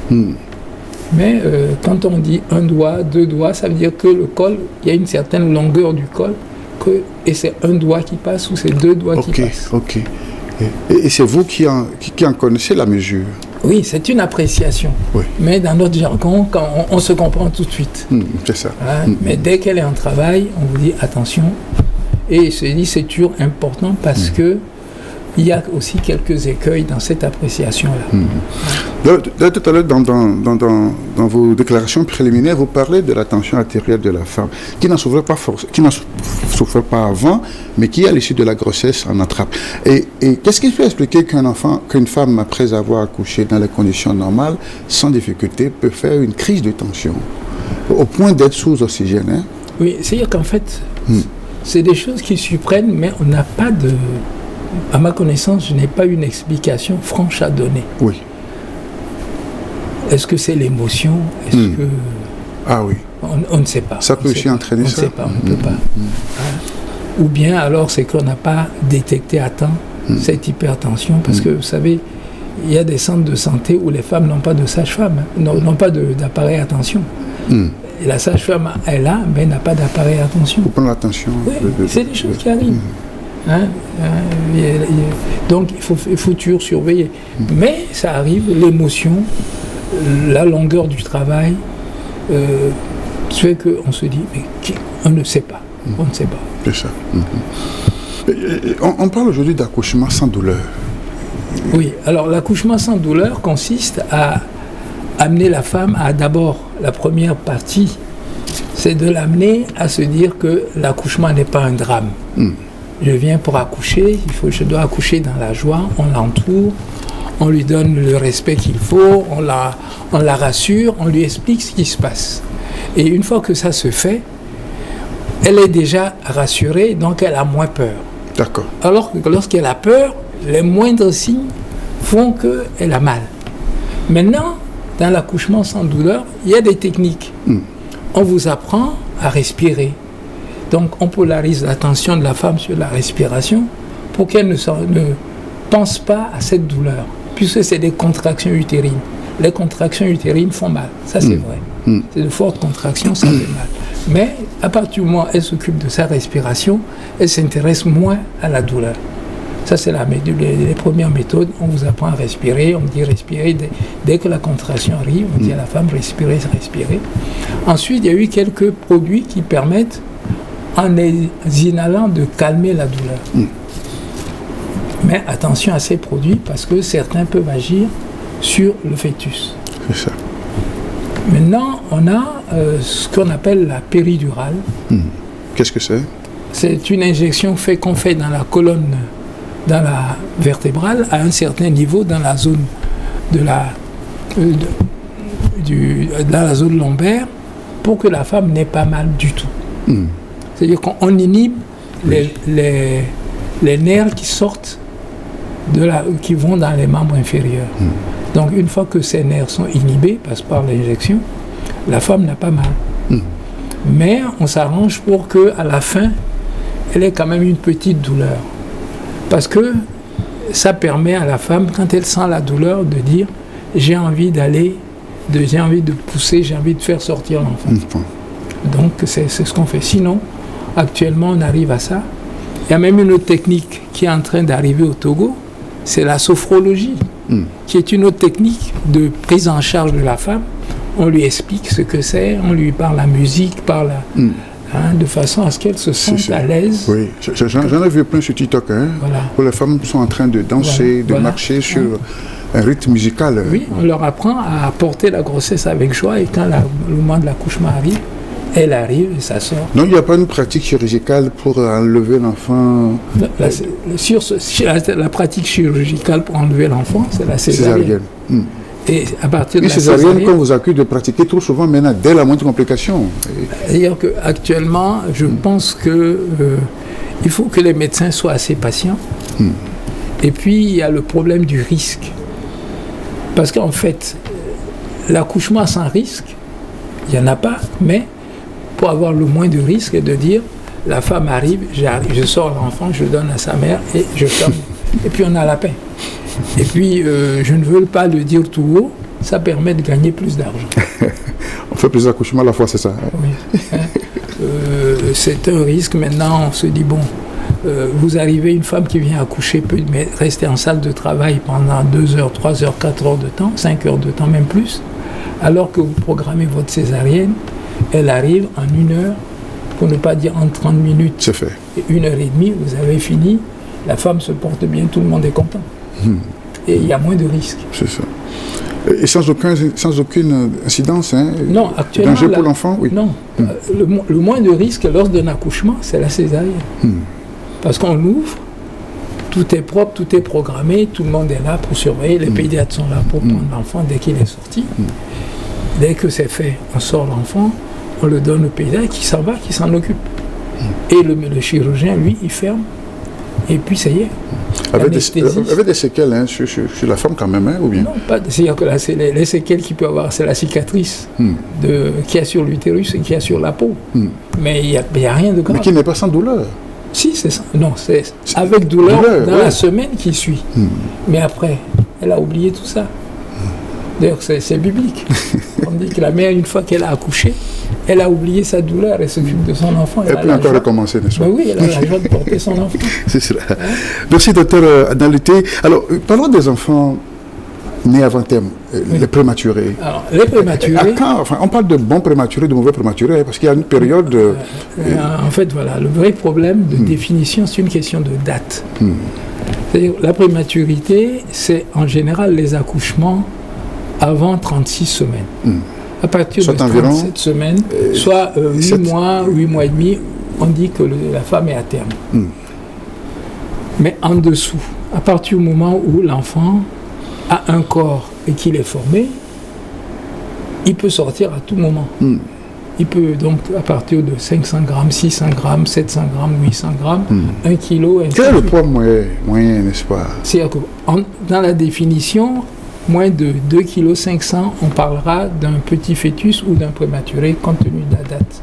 Mais quand on dit 1 doigt, 2 doigts, ça veut dire que le col, il y a une certaine longueur du col et c'est 1 doigt qui passe ou c'est 2 doigts qui passent. Et c'est vous qui en connaissez la mesure? Oui, c'est une appréciation. Oui. Mais dans notre jargon, on se comprend tout de suite. C'est ça. Mais dès qu'elle est en travail, on vous dit attention. Et je dis c'est toujours important parce que il y a aussi quelques écueils dans cette appréciation-là. Tout à l'heure, dans vos déclarations préliminaires, vous parlez de la tension artérielle de la femme, qui n'en souffrait pas avant, mais qui, à l'issue de la grossesse, en attrape. Et qu'est-ce qui peut expliquer qu'une femme, après avoir accouché dans les conditions normales, sans difficulté, peut faire une crise de tension, au point d'être sous oxygène? Oui, c'est-à-dire qu'en fait, c'est des choses qui surprennent, mais on n'a pas de... À ma connaissance, je n'ai pas une explication franche à donner. Oui. Est-ce que c'est l'émotion? Est-ce que... Ah oui. On ne sait pas. Ça peut aussi entraîner ça? On ne sait pas, on ne peut pas. Ou bien alors c'est qu'on n'a pas détecté à temps cette hypertension, parce que vous savez, il y a des centres de santé où les femmes n'ont pas de sage-femme, n'ont pas d'appareil à tension. Et la sage-femme est là, mais n'a pas d'appareil à tension. Il faut prendre l'attention. Oui, c'est des choses qui arrivent. Donc il faut toujours surveiller. Mais ça arrive, l'émotion, la longueur du travail, fait qu'on se dit, mais on ne sait pas. On ne sait pas. C'est ça. On parle aujourd'hui d'accouchement sans douleur. Oui, alors l'accouchement sans douleur consiste à amener la femme à d'abord, la première partie, c'est de l'amener à se dire que l'accouchement n'est pas un drame. Je viens pour accoucher, je dois accoucher dans la joie, on l'entoure, on lui donne le respect qu'il faut, on la rassure, on lui explique ce qui se passe. Et une fois que ça se fait, elle est déjà rassurée, donc elle a moins peur. D'accord. Alors que lorsqu'elle a peur, les moindres signes font qu'elle a mal. Maintenant, dans l'accouchement sans douleur, il y a des techniques. On vous apprend à respirer. Donc, on polarise l'attention de la femme sur la respiration pour qu'elle ne pense pas à cette douleur, puisque c'est des contractions utérines. Les contractions utérines font mal, ça c'est vrai. C'est de fortes contractions, ça fait mal. Mais à partir du moment où elle s'occupe de sa respiration, elle s'intéresse moins à la douleur. Ça, c'est les premières méthodes. On vous apprend à respirer, on dit respirer. Dès que la contraction arrive, on dit à la femme respirer, respirer. Ensuite, il y a eu quelques produits qui permettent, en inhalant, de calmer la douleur. Mais attention à ces produits, parce que certains peuvent agir sur le fœtus. C'est ça. Maintenant, on a ce qu'on appelle la péridurale. Qu'est-ce que c'est? C'est une injection qu'on fait dans la colonne, dans la vertébrale, à un certain niveau dans la zone dans la zone lombaire, pour que la femme n'ait pas mal du tout. C'est-à-dire qu'on inhibe les nerfs qui sortent qui vont dans les membres inférieurs. Donc une fois que ces nerfs sont inhibés, par l'injection, la femme n'a pas mal. Mais on s'arrange pour qu'à la fin, elle ait quand même une petite douleur. Parce que ça permet à la femme, quand elle sent la douleur, de dire « j'ai envie d'aller, j'ai envie de pousser, j'ai envie de faire sortir l'enfant ». Donc c'est ce qu'on fait. Sinon, actuellement, on arrive à ça. Il y a même une autre technique qui est en train d'arriver au Togo, c'est la sophrologie, qui est une autre technique de prise en charge de la femme. On lui explique ce que c'est, on lui parle la musique, de façon à ce qu'elle se sente à l'aise. Oui, j'en ai vu plein sur TikTok, où les femmes sont en train de danser, de marcher sur un rythme musical. Oui, on leur apprend à porter la grossesse avec joie, et quand le moment de l'accouchement arrive, elle arrive et ça sort. Non, il n'y a pas une pratique chirurgicale pour enlever l'enfant? La pratique chirurgicale pour enlever l'enfant, c'est la césarienne. Et à partir de la césarienne, qu'on vous accuse de pratiquer trop souvent maintenant, dès la moindre complication. C'est-à-dire qu'actuellement, je pense qu'il faut que les médecins soient assez patients. Et puis, il y a le problème du risque. Parce qu'en fait, l'accouchement sans risque, il n'y en a pas, mais pour avoir le moins de risque, de dire, la femme arrive, je sors l'enfant, je le donne à sa mère et je ferme. Et puis on a la paix. Et puis je ne veux pas le dire tout haut, ça permet de gagner plus d'argent. On fait plusieurs accouchements à la fois, c'est ça? Oui. C'est un risque. Maintenant, on se dit, bon, vous arrivez, une femme qui vient accoucher peut rester en salle de travail pendant 2 heures, 3 heures, 4 heures de temps, 5 heures de temps, même plus. Alors que vous programmez votre césarienne, elle arrive en 1 heure, pour ne pas dire en 30 minutes. C'est fait. Et 1h30, vous avez fini, la femme se porte bien, tout le monde est content. Et il y a moins de risques. C'est ça. Et sans aucune incidence, non, actuellement. Danger pour l'enfant, oui. Non. Le moins de risque lors d'un accouchement, c'est la césarienne. Parce qu'on ouvre, tout est propre, tout est programmé, tout le monde est là pour surveiller, les pédiatres sont là pour prendre l'enfant dès qu'il est sorti. Dès que c'est fait, on sort l'enfant, on le donne au pédiatre qui s'en va, qui s'en occupe. Et le chirurgien, lui, il ferme. Et puis ça y est. Avec des séquelles sur la femme quand même, ou bien? Non, pas. C'est-à-dire que les séquelles qu'il peut avoir, c'est la cicatrice qu'il y a sur l'utérus et qu'il y a sur la peau. Mais il n'y a rien de grave. Mais qui n'est pas sans douleur? Si, c'est ça. Non, c'est avec douleur dans la semaine qui suit. Mais après, elle a oublié tout ça. D'ailleurs, c'est biblique. On dit que la mère, une fois qu'elle a accouché, elle a oublié sa douleur, elle s'occupe de son enfant. Elle peut encore recommencer, n'est-ce pas? Oui, elle a la joie de porter son enfant. C'est cela. Merci, docteur Analuté. Alors, parlons des enfants nés avant terme, les prématurés. Alors, les prématurés... À quand, enfin, on parle de bons prématurés, de mauvais prématurés, parce qu'il y a une période... en fait, voilà, le vrai problème de définition, c'est une question de date. C'est-à-dire, la prématurité, c'est en général les accouchements avant 36 semaines. À partir soit de 37 semaines, soit 8 mois, 8 mois et demi, on dit que la femme est à terme. Mais en dessous, à partir du moment où l'enfant a un corps et qu'il est formé, il peut sortir à tout moment. Il peut donc, à partir de 500 grammes, 600 grammes, 700 grammes, 800 grammes, 1 kilo... Quel est le poids moyen, n'est-ce pas? C'est-à-dire que dans la définition, moins de 2,5 kg, on parlera d'un petit fœtus ou d'un prématuré compte tenu de la date.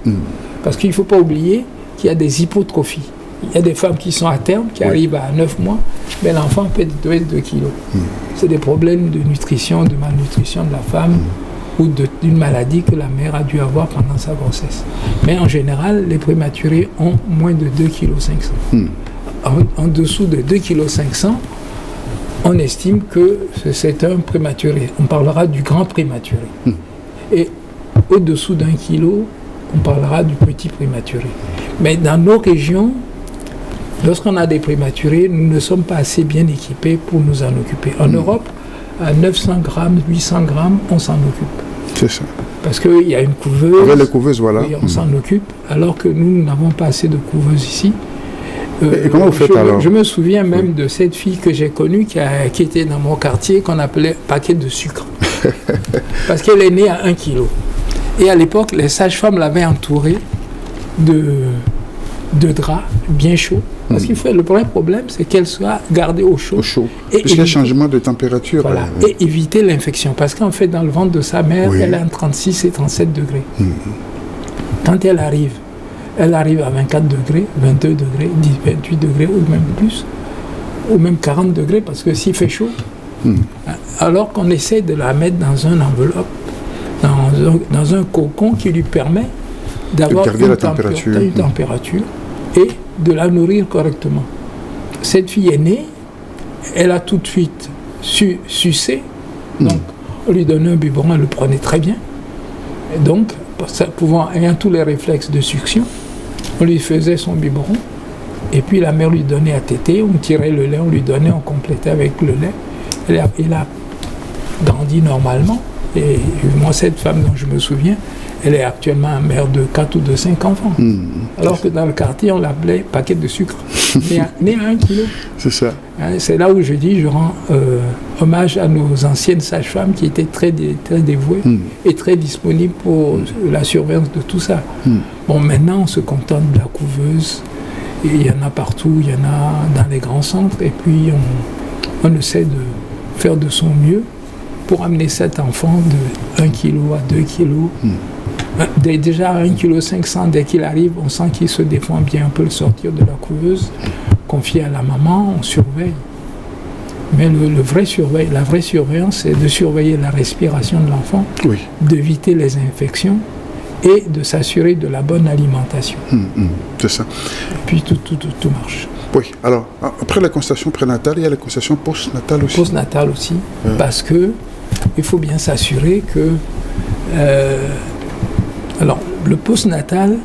Parce qu'il ne faut pas oublier qu'il y a des hypotrophies. Il y a des femmes qui sont à terme, qui arrivent à 9 mois, mais l'enfant peut être 2 kilos. C'est des problèmes de nutrition, de malnutrition de la femme ou d'une maladie que la mère a dû avoir pendant sa grossesse. Mais en général, les prématurés ont moins de 2,5 kg. En dessous de 2,5 kg, on estime que c'est un prématuré. On parlera du grand prématuré. Et au-dessous d'1 kilo, on parlera du petit prématuré. Mais dans nos régions, lorsqu'on a des prématurés, nous ne sommes pas assez bien équipés pour nous en occuper. En Europe, à 900 grammes, 800 grammes, on s'en occupe. C'est ça. Parce qu'il y a une couveuse. Avec les couveuses, voilà. Et on s'en occupe, alors que nous n'avons pas assez de couveuses ici. Et comment vous faites alors? Je me souviens même de cette fille que j'ai connue qui était dans mon quartier, qu'on appelait paquet de sucre. Parce qu'elle est née à 1 kilo. Et à l'époque, les sages-femmes l'avaient entourée de draps bien chauds. Parce qu'il faut, le vrai problème, c'est qu'elle soit gardée au chaud. Parce qu'il y a changement de température. Voilà, et éviter l'infection. Parce qu'en fait, dans le ventre de sa mère, elle est en 36 et 37 degrés. Quand elle arrive à 24 degrés, 22 degrés, 28 degrés, ou même plus, ou même 40 degrés, parce que s'il fait chaud, alors qu'on essaie de la mettre dans une enveloppe, dans un cocon qui lui permet d'avoir une température et de la nourrir correctement. Cette fille est née, elle a tout de suite sucé, donc on lui donnait un biberon, elle le prenait très bien, et donc, ayant tous les réflexes de succion, on lui faisait son biberon, et puis la mère lui donnait à téter, on tirait le lait, on lui donnait, on complétait avec le lait. Elle a grandi normalement, et moi, cette femme dont je me souviens, elle est actuellement mère de 4 ou de 5 enfants. Alors que dans le quartier, on l'appelait paquet de sucre, né à 1 kilo. C'est ça. C'est là où je dis, je rends hommage à nos anciennes sages-femmes qui étaient très dévouées et très disponibles pour la surveillance de tout ça. Bon, maintenant, on se contente de la couveuse. Et il y en a partout, il y en a dans les grands centres. Et puis, on essaie de faire de son mieux pour amener cet enfant de 1 kg à 2 kg. Déjà à 1,5 kg, dès qu'il arrive, on sent qu'il se défend bien, on peut le sortir de la couveuse, confier à la maman, on surveille. Mais la vraie surveillance, c'est de surveiller la respiration de l'enfant, d'éviter les infections et de s'assurer de la bonne alimentation. C'est ça. Et puis tout marche. Oui, alors, après la constatation prénatale, il y a la constatation postnatale aussi. Postnatale aussi, parce que il faut bien s'assurer que... alors, le postnatal,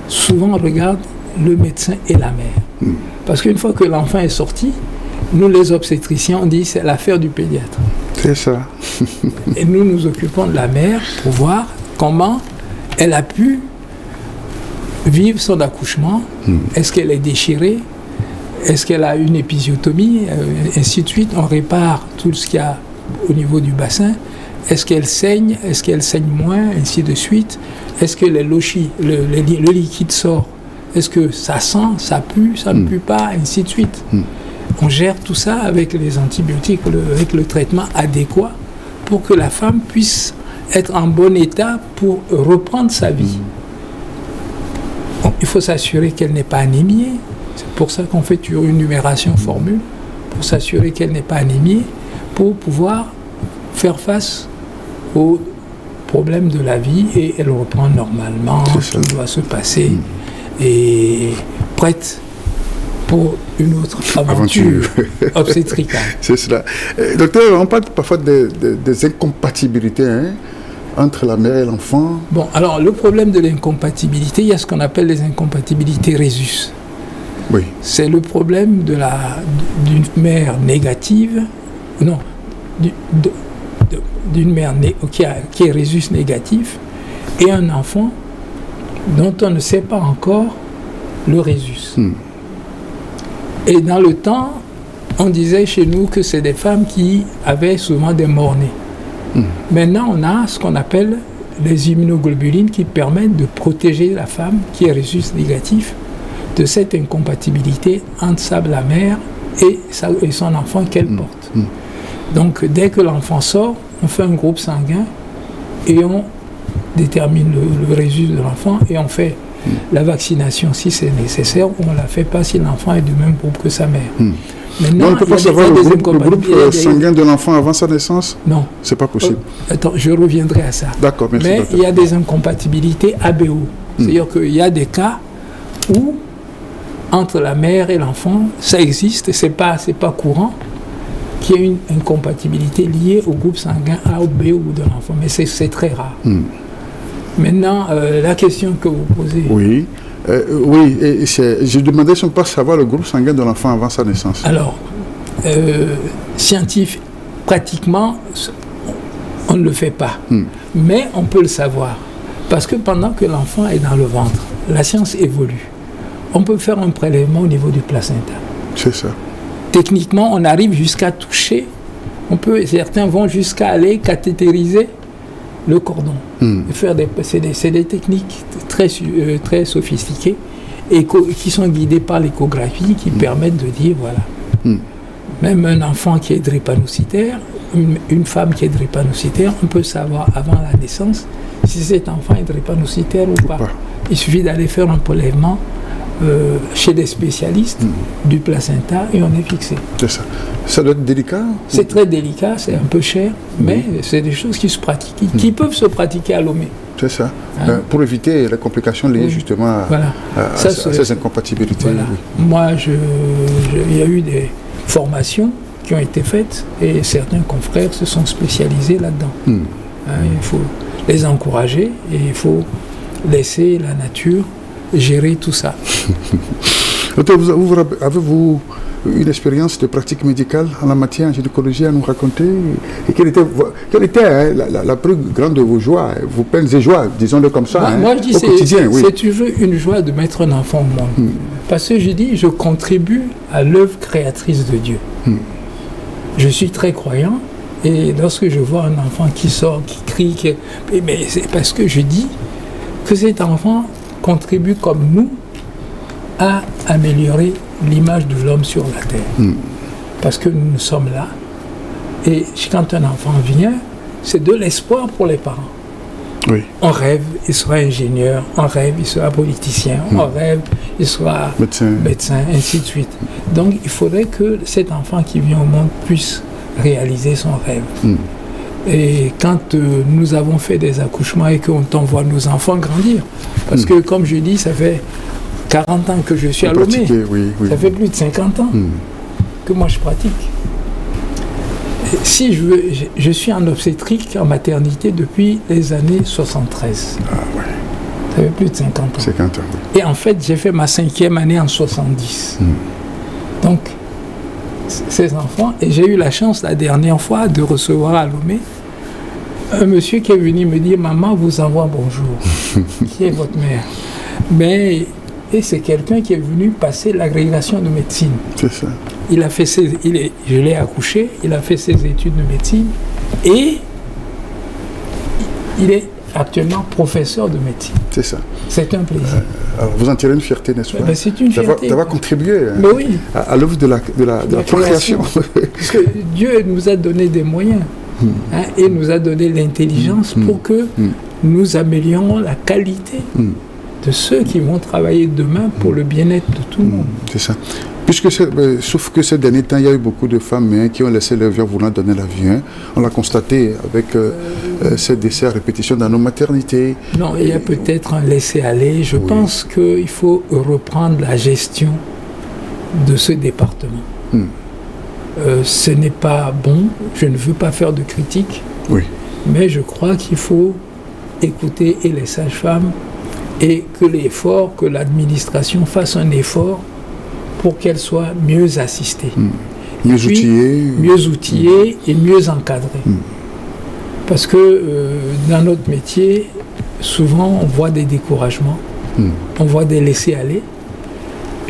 souvent on regarde le médecin et la mère. Parce qu'une fois que l'enfant est sorti, nous les obstétriciens, on dit c'est l'affaire du pédiatre. C'est ça. Et nous nous occupons de la mère pour voir comment elle a pu vivre son accouchement. Est-ce qu'elle est déchirée? Est-ce qu'elle a une épisiotomie? Ainsi de suite. On répare tout ce qu'il y a au niveau du bassin. Est-ce qu'elle saigne? Est-ce qu'elle saigne moins? Ainsi de suite. Est-ce que le liquide sort? Est-ce que ça sent? Ça pue? Ça ne pue pas? Ainsi de suite. On gère tout ça avec les antibiotiques, avec le traitement adéquat pour que la femme puisse être en bon état pour reprendre sa vie. Donc, il faut s'assurer qu'elle n'est pas anémiée. C'est pour ça qu'on fait toujours une numération formule, pour s'assurer qu'elle n'est pas anémiée, pour pouvoir faire face aux problèmes de la vie et elle reprend normalement, tout doit se passer et prête pour une autre aventure obstétricale. C'est cela. Docteur, on parle parfois des incompatibilités entre la mère et l'enfant. Bon, alors le problème de l'incompatibilité, il y a ce qu'on appelle les incompatibilités Rhésus. Oui. C'est le problème d'une mère négative, non, d'une mère qui est Rhésus négatif et un enfant dont on ne sait pas encore le Rhésus. Et dans le temps, on disait chez nous que c'est des femmes qui avaient souvent des morts-nés. Maintenant, on a ce qu'on appelle les immunoglobulines qui permettent de protéger la femme qui est Rhésus négatif de cette incompatibilité entre la mère et son enfant qu'elle porte. Donc, dès que l'enfant sort, on fait un groupe sanguin et on détermine le Rhésus de l'enfant et on fait la vaccination si c'est nécessaire ou on ne la fait pas si l'enfant est du même groupe que sa mère. Maintenant, on ne peut pas savoir le groupe sanguin de l'enfant avant sa naissance? Non. C'est pas possible. Attends, je reviendrai à ça. D'accord, merci. Mais il y a des incompatibilités ABO. C'est-à-dire qu'il y a des cas où, entre la mère et l'enfant, ça existe, c'est pas courant, qu'il y ait une incompatibilité liée au groupe sanguin A ou B ou de l'enfant. Mais c'est très rare. Maintenant, la question que vous posez... Oui. Je demandais si on peut savoir le groupe sanguin de l'enfant avant sa naissance. Alors, scientifique, pratiquement, on ne le fait pas. Mais on peut le savoir. Parce que pendant que l'enfant est dans le ventre, la science évolue. On peut faire un prélèvement au niveau du placenta. C'est ça. Techniquement, on arrive jusqu'à toucher. Certains vont jusqu'à aller cathétériser le cordon. C'est des techniques très sophistiquées et qui sont guidées par l'échographie qui permettent de dire, voilà. Même un enfant qui est drépanocytaire, une femme qui est drépanocytaire, on peut savoir avant la naissance si cet enfant est drépanocytaire ou pas. Il suffit d'aller faire un prélèvement chez des spécialistes du placenta et on est fixé. C'est ça. Ça doit être délicat? C'est très délicat, c'est un peu cher, mais c'est des choses qui se pratiquent, qui peuvent se pratiquer à Lomé. C'est ça. Pour éviter les complications liées justement à ces incompatibilités. Voilà. Moi, il y a eu des formations qui ont été faites et certains confrères se sont spécialisés là-dedans. Il faut les encourager et il faut laisser la nature gérer tout ça. Avez-vous une expérience de pratique médicale en la matière en gynécologie à nous raconter? Et quelle était la plus grande de vos joies, vos peines et joies, disons-le comme ça, moi, je dis, au quotidien? C'est toujours une joie de mettre un enfant au monde. Parce que je dis, je contribue à l'œuvre créatrice de Dieu. Je suis très croyant et lorsque je vois un enfant qui sort, qui crie, mais c'est parce que je dis que cet enfant contribue comme nous à améliorer l'image de l'homme sur la terre. Parce que nous sommes là. Et quand un enfant vient, c'est de l'espoir pour les parents. Oui. On rêve, il sera ingénieur, on rêve, il sera politicien, on rêve, il sera médecin, ainsi de suite. Donc il faudrait que cet enfant qui vient au monde puisse réaliser son rêve. Et quand nous avons fait des accouchements et qu'on voit nos enfants grandir, parce que comme je dis, ça fait 40 ans que je suis à Lomé, ça fait plus de 50 ans que moi je pratique. Et si je suis en obstétrique, en maternité depuis les années 73. Ça fait plus de 50 ans. 50 ans. Et en fait, j'ai fait ma 5e année en 70. Donc, ces enfants, et j'ai eu la chance la dernière fois de recevoir à Lomé un monsieur qui est venu me dire « Maman vous envoie bonjour ». Qui est votre mère? Et c'est quelqu'un qui est venu passer l'agrégation de médecine. C'est ça. Il a fait je l'ai accouché, il a fait ses études de médecine et il est actuellement professeur de médecine. C'est ça. C'est un plaisir. Alors vous en tirez une fierté, n'est-ce pas? C'est une fierté. D'avoir contribué à l'œuvre de la procréation. Parce que Dieu nous a donné des moyens et nous a donné l'intelligence pour que nous améliorons la qualité de ceux qui vont travailler demain pour le bien-être de tout le monde. C'est ça. Sauf que ces derniers temps, il y a eu beaucoup de femmes qui ont laissé leur vie en voulant donner la vie. On l'a constaté avec ces décès à répétition dans nos maternités. Non, il y a peut-être un laisser-aller. Je pense qu'il faut reprendre la gestion de ce département. Ce n'est pas bon, je ne veux pas faire de critique, mais je crois qu'il faut écouter et les sages-femmes et que l'administration fasse un effort pour qu'elles soient mieux assistées. Mieux outillées et mieux encadrées. Parce que dans notre métier, souvent on voit des découragements, on voit des laissés-aller.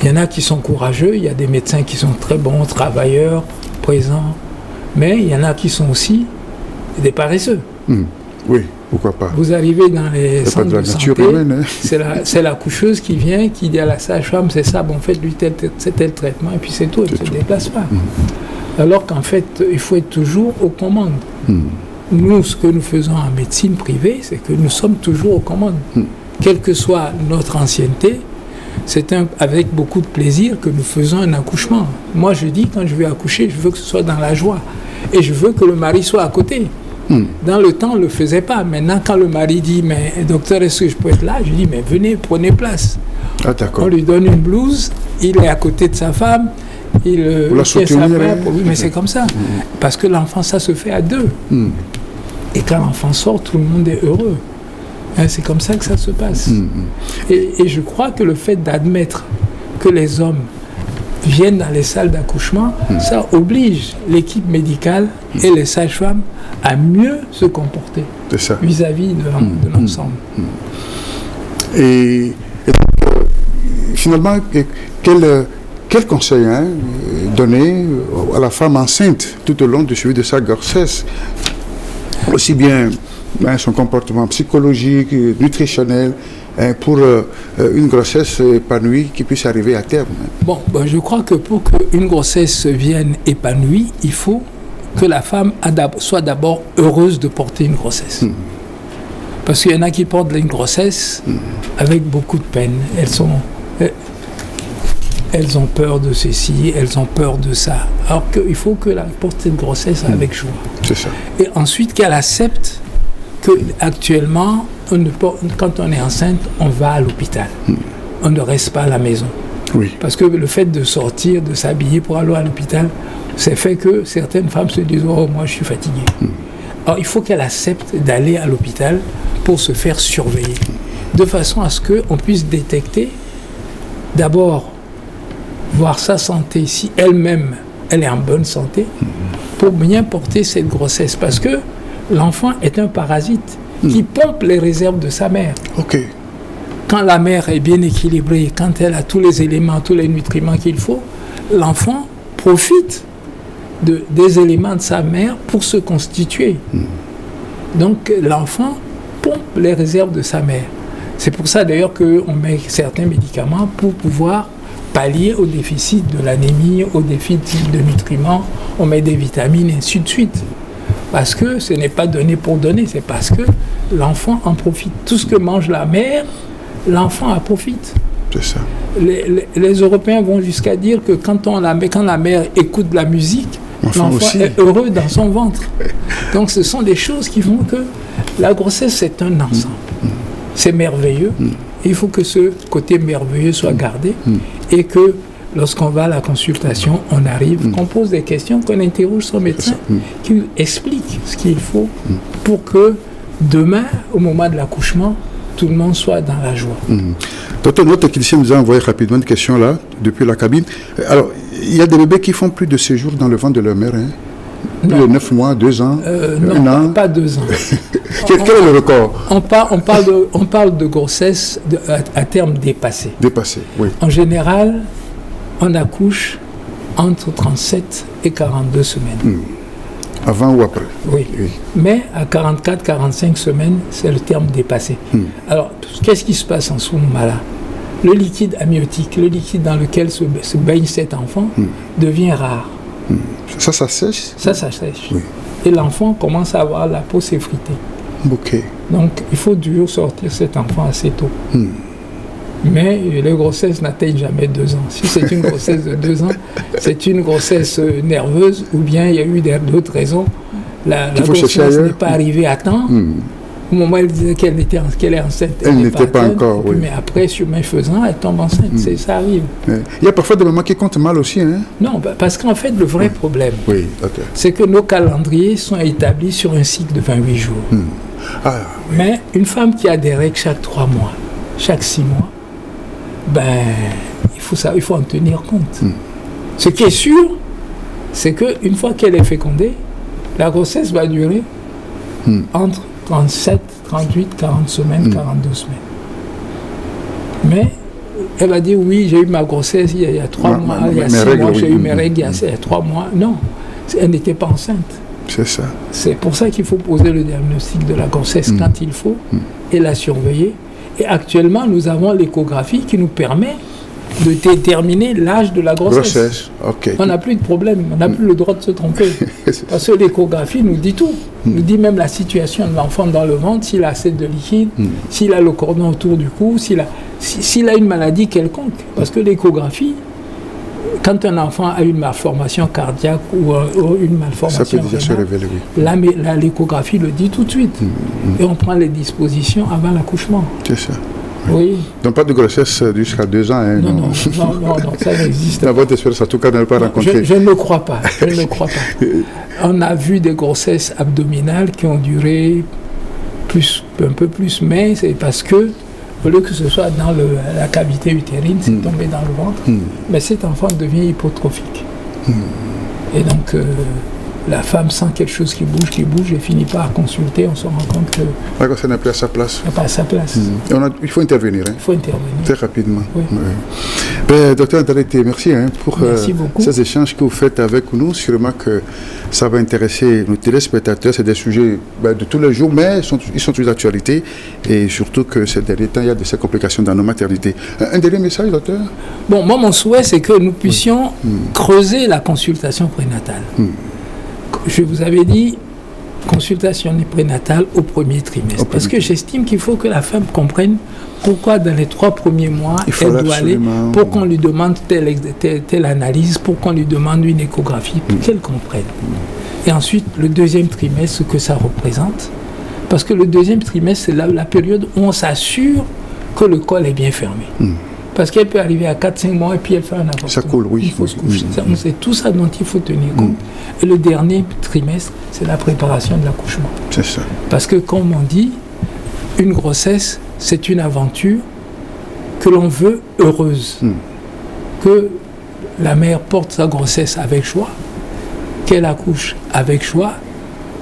Il y en a qui sont courageux, il y a des médecins qui sont très bons, travailleurs, présents, mais il y en a qui sont aussi des paresseux. Oui, pourquoi pas. Vous arrivez dans les centres de santé, humaine, c'est la coucheuse qui vient, qui dit à la sage-femme, c'est ça, bon, faites-lui tel traitement, et puis c'est tout, elle ne se déplace pas. Alors qu'en fait, il faut être toujours aux commandes. Nous, ce que nous faisons en médecine privée, c'est que nous sommes toujours aux commandes. Quelle que soit notre ancienneté, c'est avec beaucoup de plaisir que nous faisons un accouchement. Moi, je dis, quand je vais accoucher, je veux que ce soit dans la joie. Et je veux que le mari soit à côté. Dans le temps, on ne le faisait pas. Maintenant, quand le mari dit, mais docteur, est-ce que je peux être là? Je dis, mais venez, prenez place. On lui donne une blouse, il est à côté de sa femme, il tient sa main pour lui, mais c'est comme ça. Parce que l'enfant, ça se fait à deux. Et quand l'enfant sort, tout le monde est heureux. C'est comme ça que ça se passe. Et je crois que le fait d'admettre que les hommes viennent dans les salles d'accouchement, ça oblige l'équipe médicale et les sages-femmes à mieux se comporter vis-à-vis de l'ensemble. Et finalement, quel conseil donner à la femme enceinte tout au long du suivi de sa grossesse, aussi bien son comportement psychologique, nutritionnel, pour une grossesse épanouie qui puisse arriver à terme? Bon, je crois que pour qu'une grossesse vienne épanouie, il faut que la femme soit d'abord heureuse de porter une grossesse. Parce qu'il y en a qui portent une grossesse avec beaucoup de peine. Elles ont peur de ceci, elles ont peur de ça. Alors qu'il faut que la porte une grossesse avec joie. C'est ça. Et ensuite qu'elle accepte qu'actuellement, quand on est enceinte, on va à l'hôpital. On ne reste pas à la maison. Parce que le fait de sortir, de s'habiller pour aller à l'hôpital, c'est fait que certaines femmes se disent « Oh, moi, je suis fatiguée. » Alors, il faut qu'elle accepte d'aller à l'hôpital pour se faire surveiller. De façon à ce qu'on puisse détecter, d'abord, voir sa santé, si elle-même, elle est en bonne santé, pour bien porter cette grossesse. Parce que l'enfant est un parasite qui pompe les réserves de sa mère. Quand la mère est bien équilibrée, quand elle a tous les éléments, tous les nutriments qu'il faut, l'enfant profite des éléments de sa mère pour se constituer. Donc l'enfant pompe les réserves de sa mère. C'est pour ça d'ailleurs qu'on met certains médicaments pour pouvoir pallier au déficit de l'anémie, au déficit de nutriments, on met des vitamines et ainsi de suite. Parce que ce n'est pas donné pour donner, c'est parce que l'enfant en profite. Tout ce que mange la mère, l'enfant en profite. C'est ça. Les Européens vont jusqu'à dire que quand la mère écoute de la musique, l'enfant est heureux dans son ventre. Donc ce sont des choses qui font que la grossesse, c'est un ensemble. C'est merveilleux. Il faut que ce côté merveilleux soit gardé et que lorsqu'on va à la consultation, on arrive, qu'on pose des questions, qu'on interroge son médecin, qui explique ce qu'il faut pour que demain, au moment de l'accouchement, tout le monde soit dans la joie. Docteur, notre technicien nous a envoyé rapidement une question là, depuis la cabine. Alors, il y a des bébés qui font plus de séjours dans le ventre de leur mère, plus de 9 mois, 2 ans, non, 1 an. Pas 2 ans. Quel est le record? On parle de grossesse à terme dépassé. Dépassé, oui. En général, on accouche entre 37 et 42 semaines. Avant ou après? Oui. Mais à 44-45 semaines, c'est le terme dépassé. Alors, qu'est-ce qui se passe en ce moment-là? Le liquide amniotique, le liquide dans lequel se baigne cet enfant, devient rare. Ça sèche? Ça sèche. Oui. Et l'enfant commence à avoir la peau s'effriter. Donc, il faut toujours sortir cet enfant assez tôt. Mais les grossesses n'atteignent jamais 2 ans. Si c'est une grossesse de 2 ans, c'est une grossesse nerveuse ou bien il y a eu d'autres raisons. La grossesse n'est pas arrivée à temps Au moment où elle disait qu'elle est enceinte, Elle n'était pas encore, oui. Mais après, chemin faisant, elle tombe enceinte. Ça arrive. Il y a parfois des mamans qui comptent mal aussi, hein? Non, parce qu'en fait, le vrai problème, c'est que nos calendriers sont établis sur un cycle de 28 jours. Mais une femme qui a des règles chaque 3 mois, chaque 6 mois, il faut en tenir compte. Ce qui est sûr, c'est qu'une fois qu'elle est fécondée, la grossesse va durer entre 37, 38, 40 semaines, 42 semaines. Mais elle va dire oui, j'ai eu ma grossesse il y a 3 mois, il y a 6 mois, j'ai eu mes règles il y a 3 mois. Non, elle n'était pas enceinte. C'est ça. C'est pour ça qu'il faut poser le diagnostic de la grossesse quand il faut et la surveiller. Et actuellement, nous avons l'échographie qui nous permet de déterminer l'âge de la grossesse. On n'a plus de problème, on n'a plus le droit de se tromper. Parce que l'échographie nous dit tout. Nous dit même la situation de l'enfant dans le ventre, s'il a assez de liquide, s'il a le cordon autour du cou, s'il a une maladie quelconque. Parce que l'échographie, quand un enfant a une malformation cardiaque ou une malformation ça peut déjà se révéler, l'échographie le dit tout de suite. Et on prend les dispositions avant l'accouchement. C'est ça. Oui. Donc pas de grossesse jusqu'à 2 ans. Hein, non, ça n'existe pas. Dans votre expérience, en tout cas, ne pas rencontrer. Je ne crois pas. On a vu des grossesses abdominales qui ont duré un peu plus, mais c'est parce que, au lieu que ce soit dans la cavité utérine, c'est tombé dans le ventre, mais cet enfant devient hypotrophique. Et donc, la femme sent quelque chose qui bouge et finit par consulter, on se rend compte que... La grossesse n'est plus à sa place. n'est pas à sa place. Il faut intervenir. Hein. Il faut intervenir. Très rapidement. Oui. Docteur Ndalete, merci pour beaucoup. ces échanges que vous faites avec nous. Sûrement que ça va intéresser nos téléspectateurs. C'est des sujets de tous les jours, mais ils sont tous d'actualité. Et surtout que ces derniers temps, il y a de ces complications dans nos maternités. Un dernier message, docteur? Bon, moi, mon souhait, c'est que nous puissions creuser la consultation prénatale. Je vous avais dit consultation prénatale au premier trimestre. Parce que j'estime qu'il faut que la femme comprenne pourquoi dans les 3 premiers mois, elle doit aller, pour qu'on lui demande telle analyse, pour qu'on lui demande une échographie, pour qu'elle comprenne. Et ensuite, le 2e trimestre, ce que ça représente. Parce que le 2e trimestre, c'est la période où on s'assure que le col est bien fermé. Parce qu'elle peut arriver à 4-5 mois et puis elle fait un avortement. Ça coule, oui. Il faut se coucher. C'est tout ça dont il faut tenir compte. Et le dernier trimestre, c'est la préparation de l'accouchement. C'est ça. Parce que, comme on dit, une grossesse, c'est une aventure que l'on veut heureuse. Que la mère porte sa grossesse avec joie, qu'elle accouche avec joie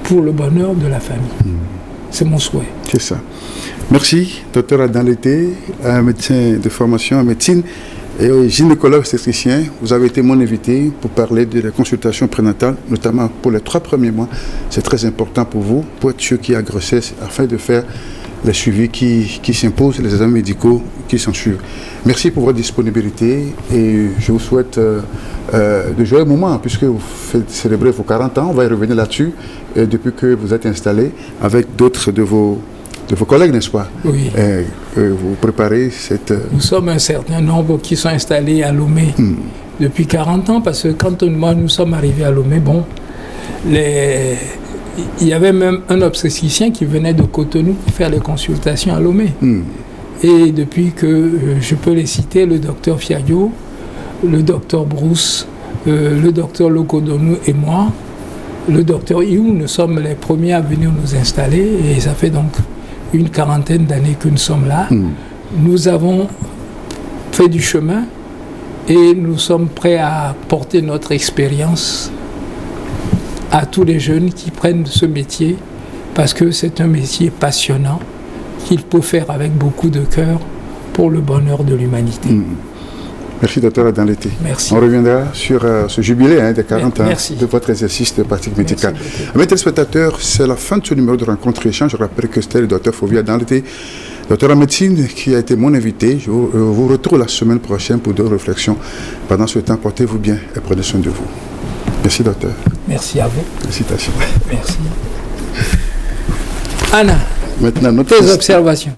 pour le bonheur de la famille. C'est mon souhait. C'est ça. Merci, docteur Ndalete, un médecin de formation en médecine et gynécologue obstétricien. Vous avez été mon invité pour parler de la consultation prénatale, notamment pour les 3 premiers mois. C'est très important pour vous, pour être sûr qu'il y a grossesse, afin de faire les suivis qui s'imposent, les examens médicaux qui s'en suivent. Merci pour votre disponibilité et je vous souhaite de joyeux moments puisque vous faites célébrer vos 40 ans. On va y revenir là-dessus depuis que vous êtes installé avec d'autres de vos collègues, n'est-ce pas? Oui. Vous préparez cette... Nous sommes un certain nombre qui sont installés à Lomé depuis 40 ans, parce que quand nous sommes arrivés à Lomé, il y avait même un obstétricien qui venait de Cotonou pour faire les consultations à Lomé. Et depuis que je peux les citer, le docteur Fiadio, le docteur Bruce, le docteur Lokodonou et moi, le docteur Iou, nous sommes les premiers à venir nous installer et ça fait donc une 40aine d'années que nous sommes là. Nous avons fait du chemin et nous sommes prêts à porter notre expérience à tous les jeunes qui prennent ce métier parce que c'est un métier passionnant qu'il faut faire avec beaucoup de cœur pour le bonheur de l'humanité. Merci, docteur Ndalete. Merci. On reviendra sur ce jubilé des 40 ans de votre exercice de pratique médicale. Mes téléspectateurs, c'est la fin de ce numéro de rencontre échange. Je rappelle que c'était le docteur Fovia Ndalete, docteur en médecine, qui a été mon invité. Je vous retrouve la semaine prochaine pour d'autres réflexions. Pendant ce temps, portez-vous bien et prenez soin de vous. Merci, docteur. Merci à vous. Félicitations. Merci. Anna, maintenant, tes observations.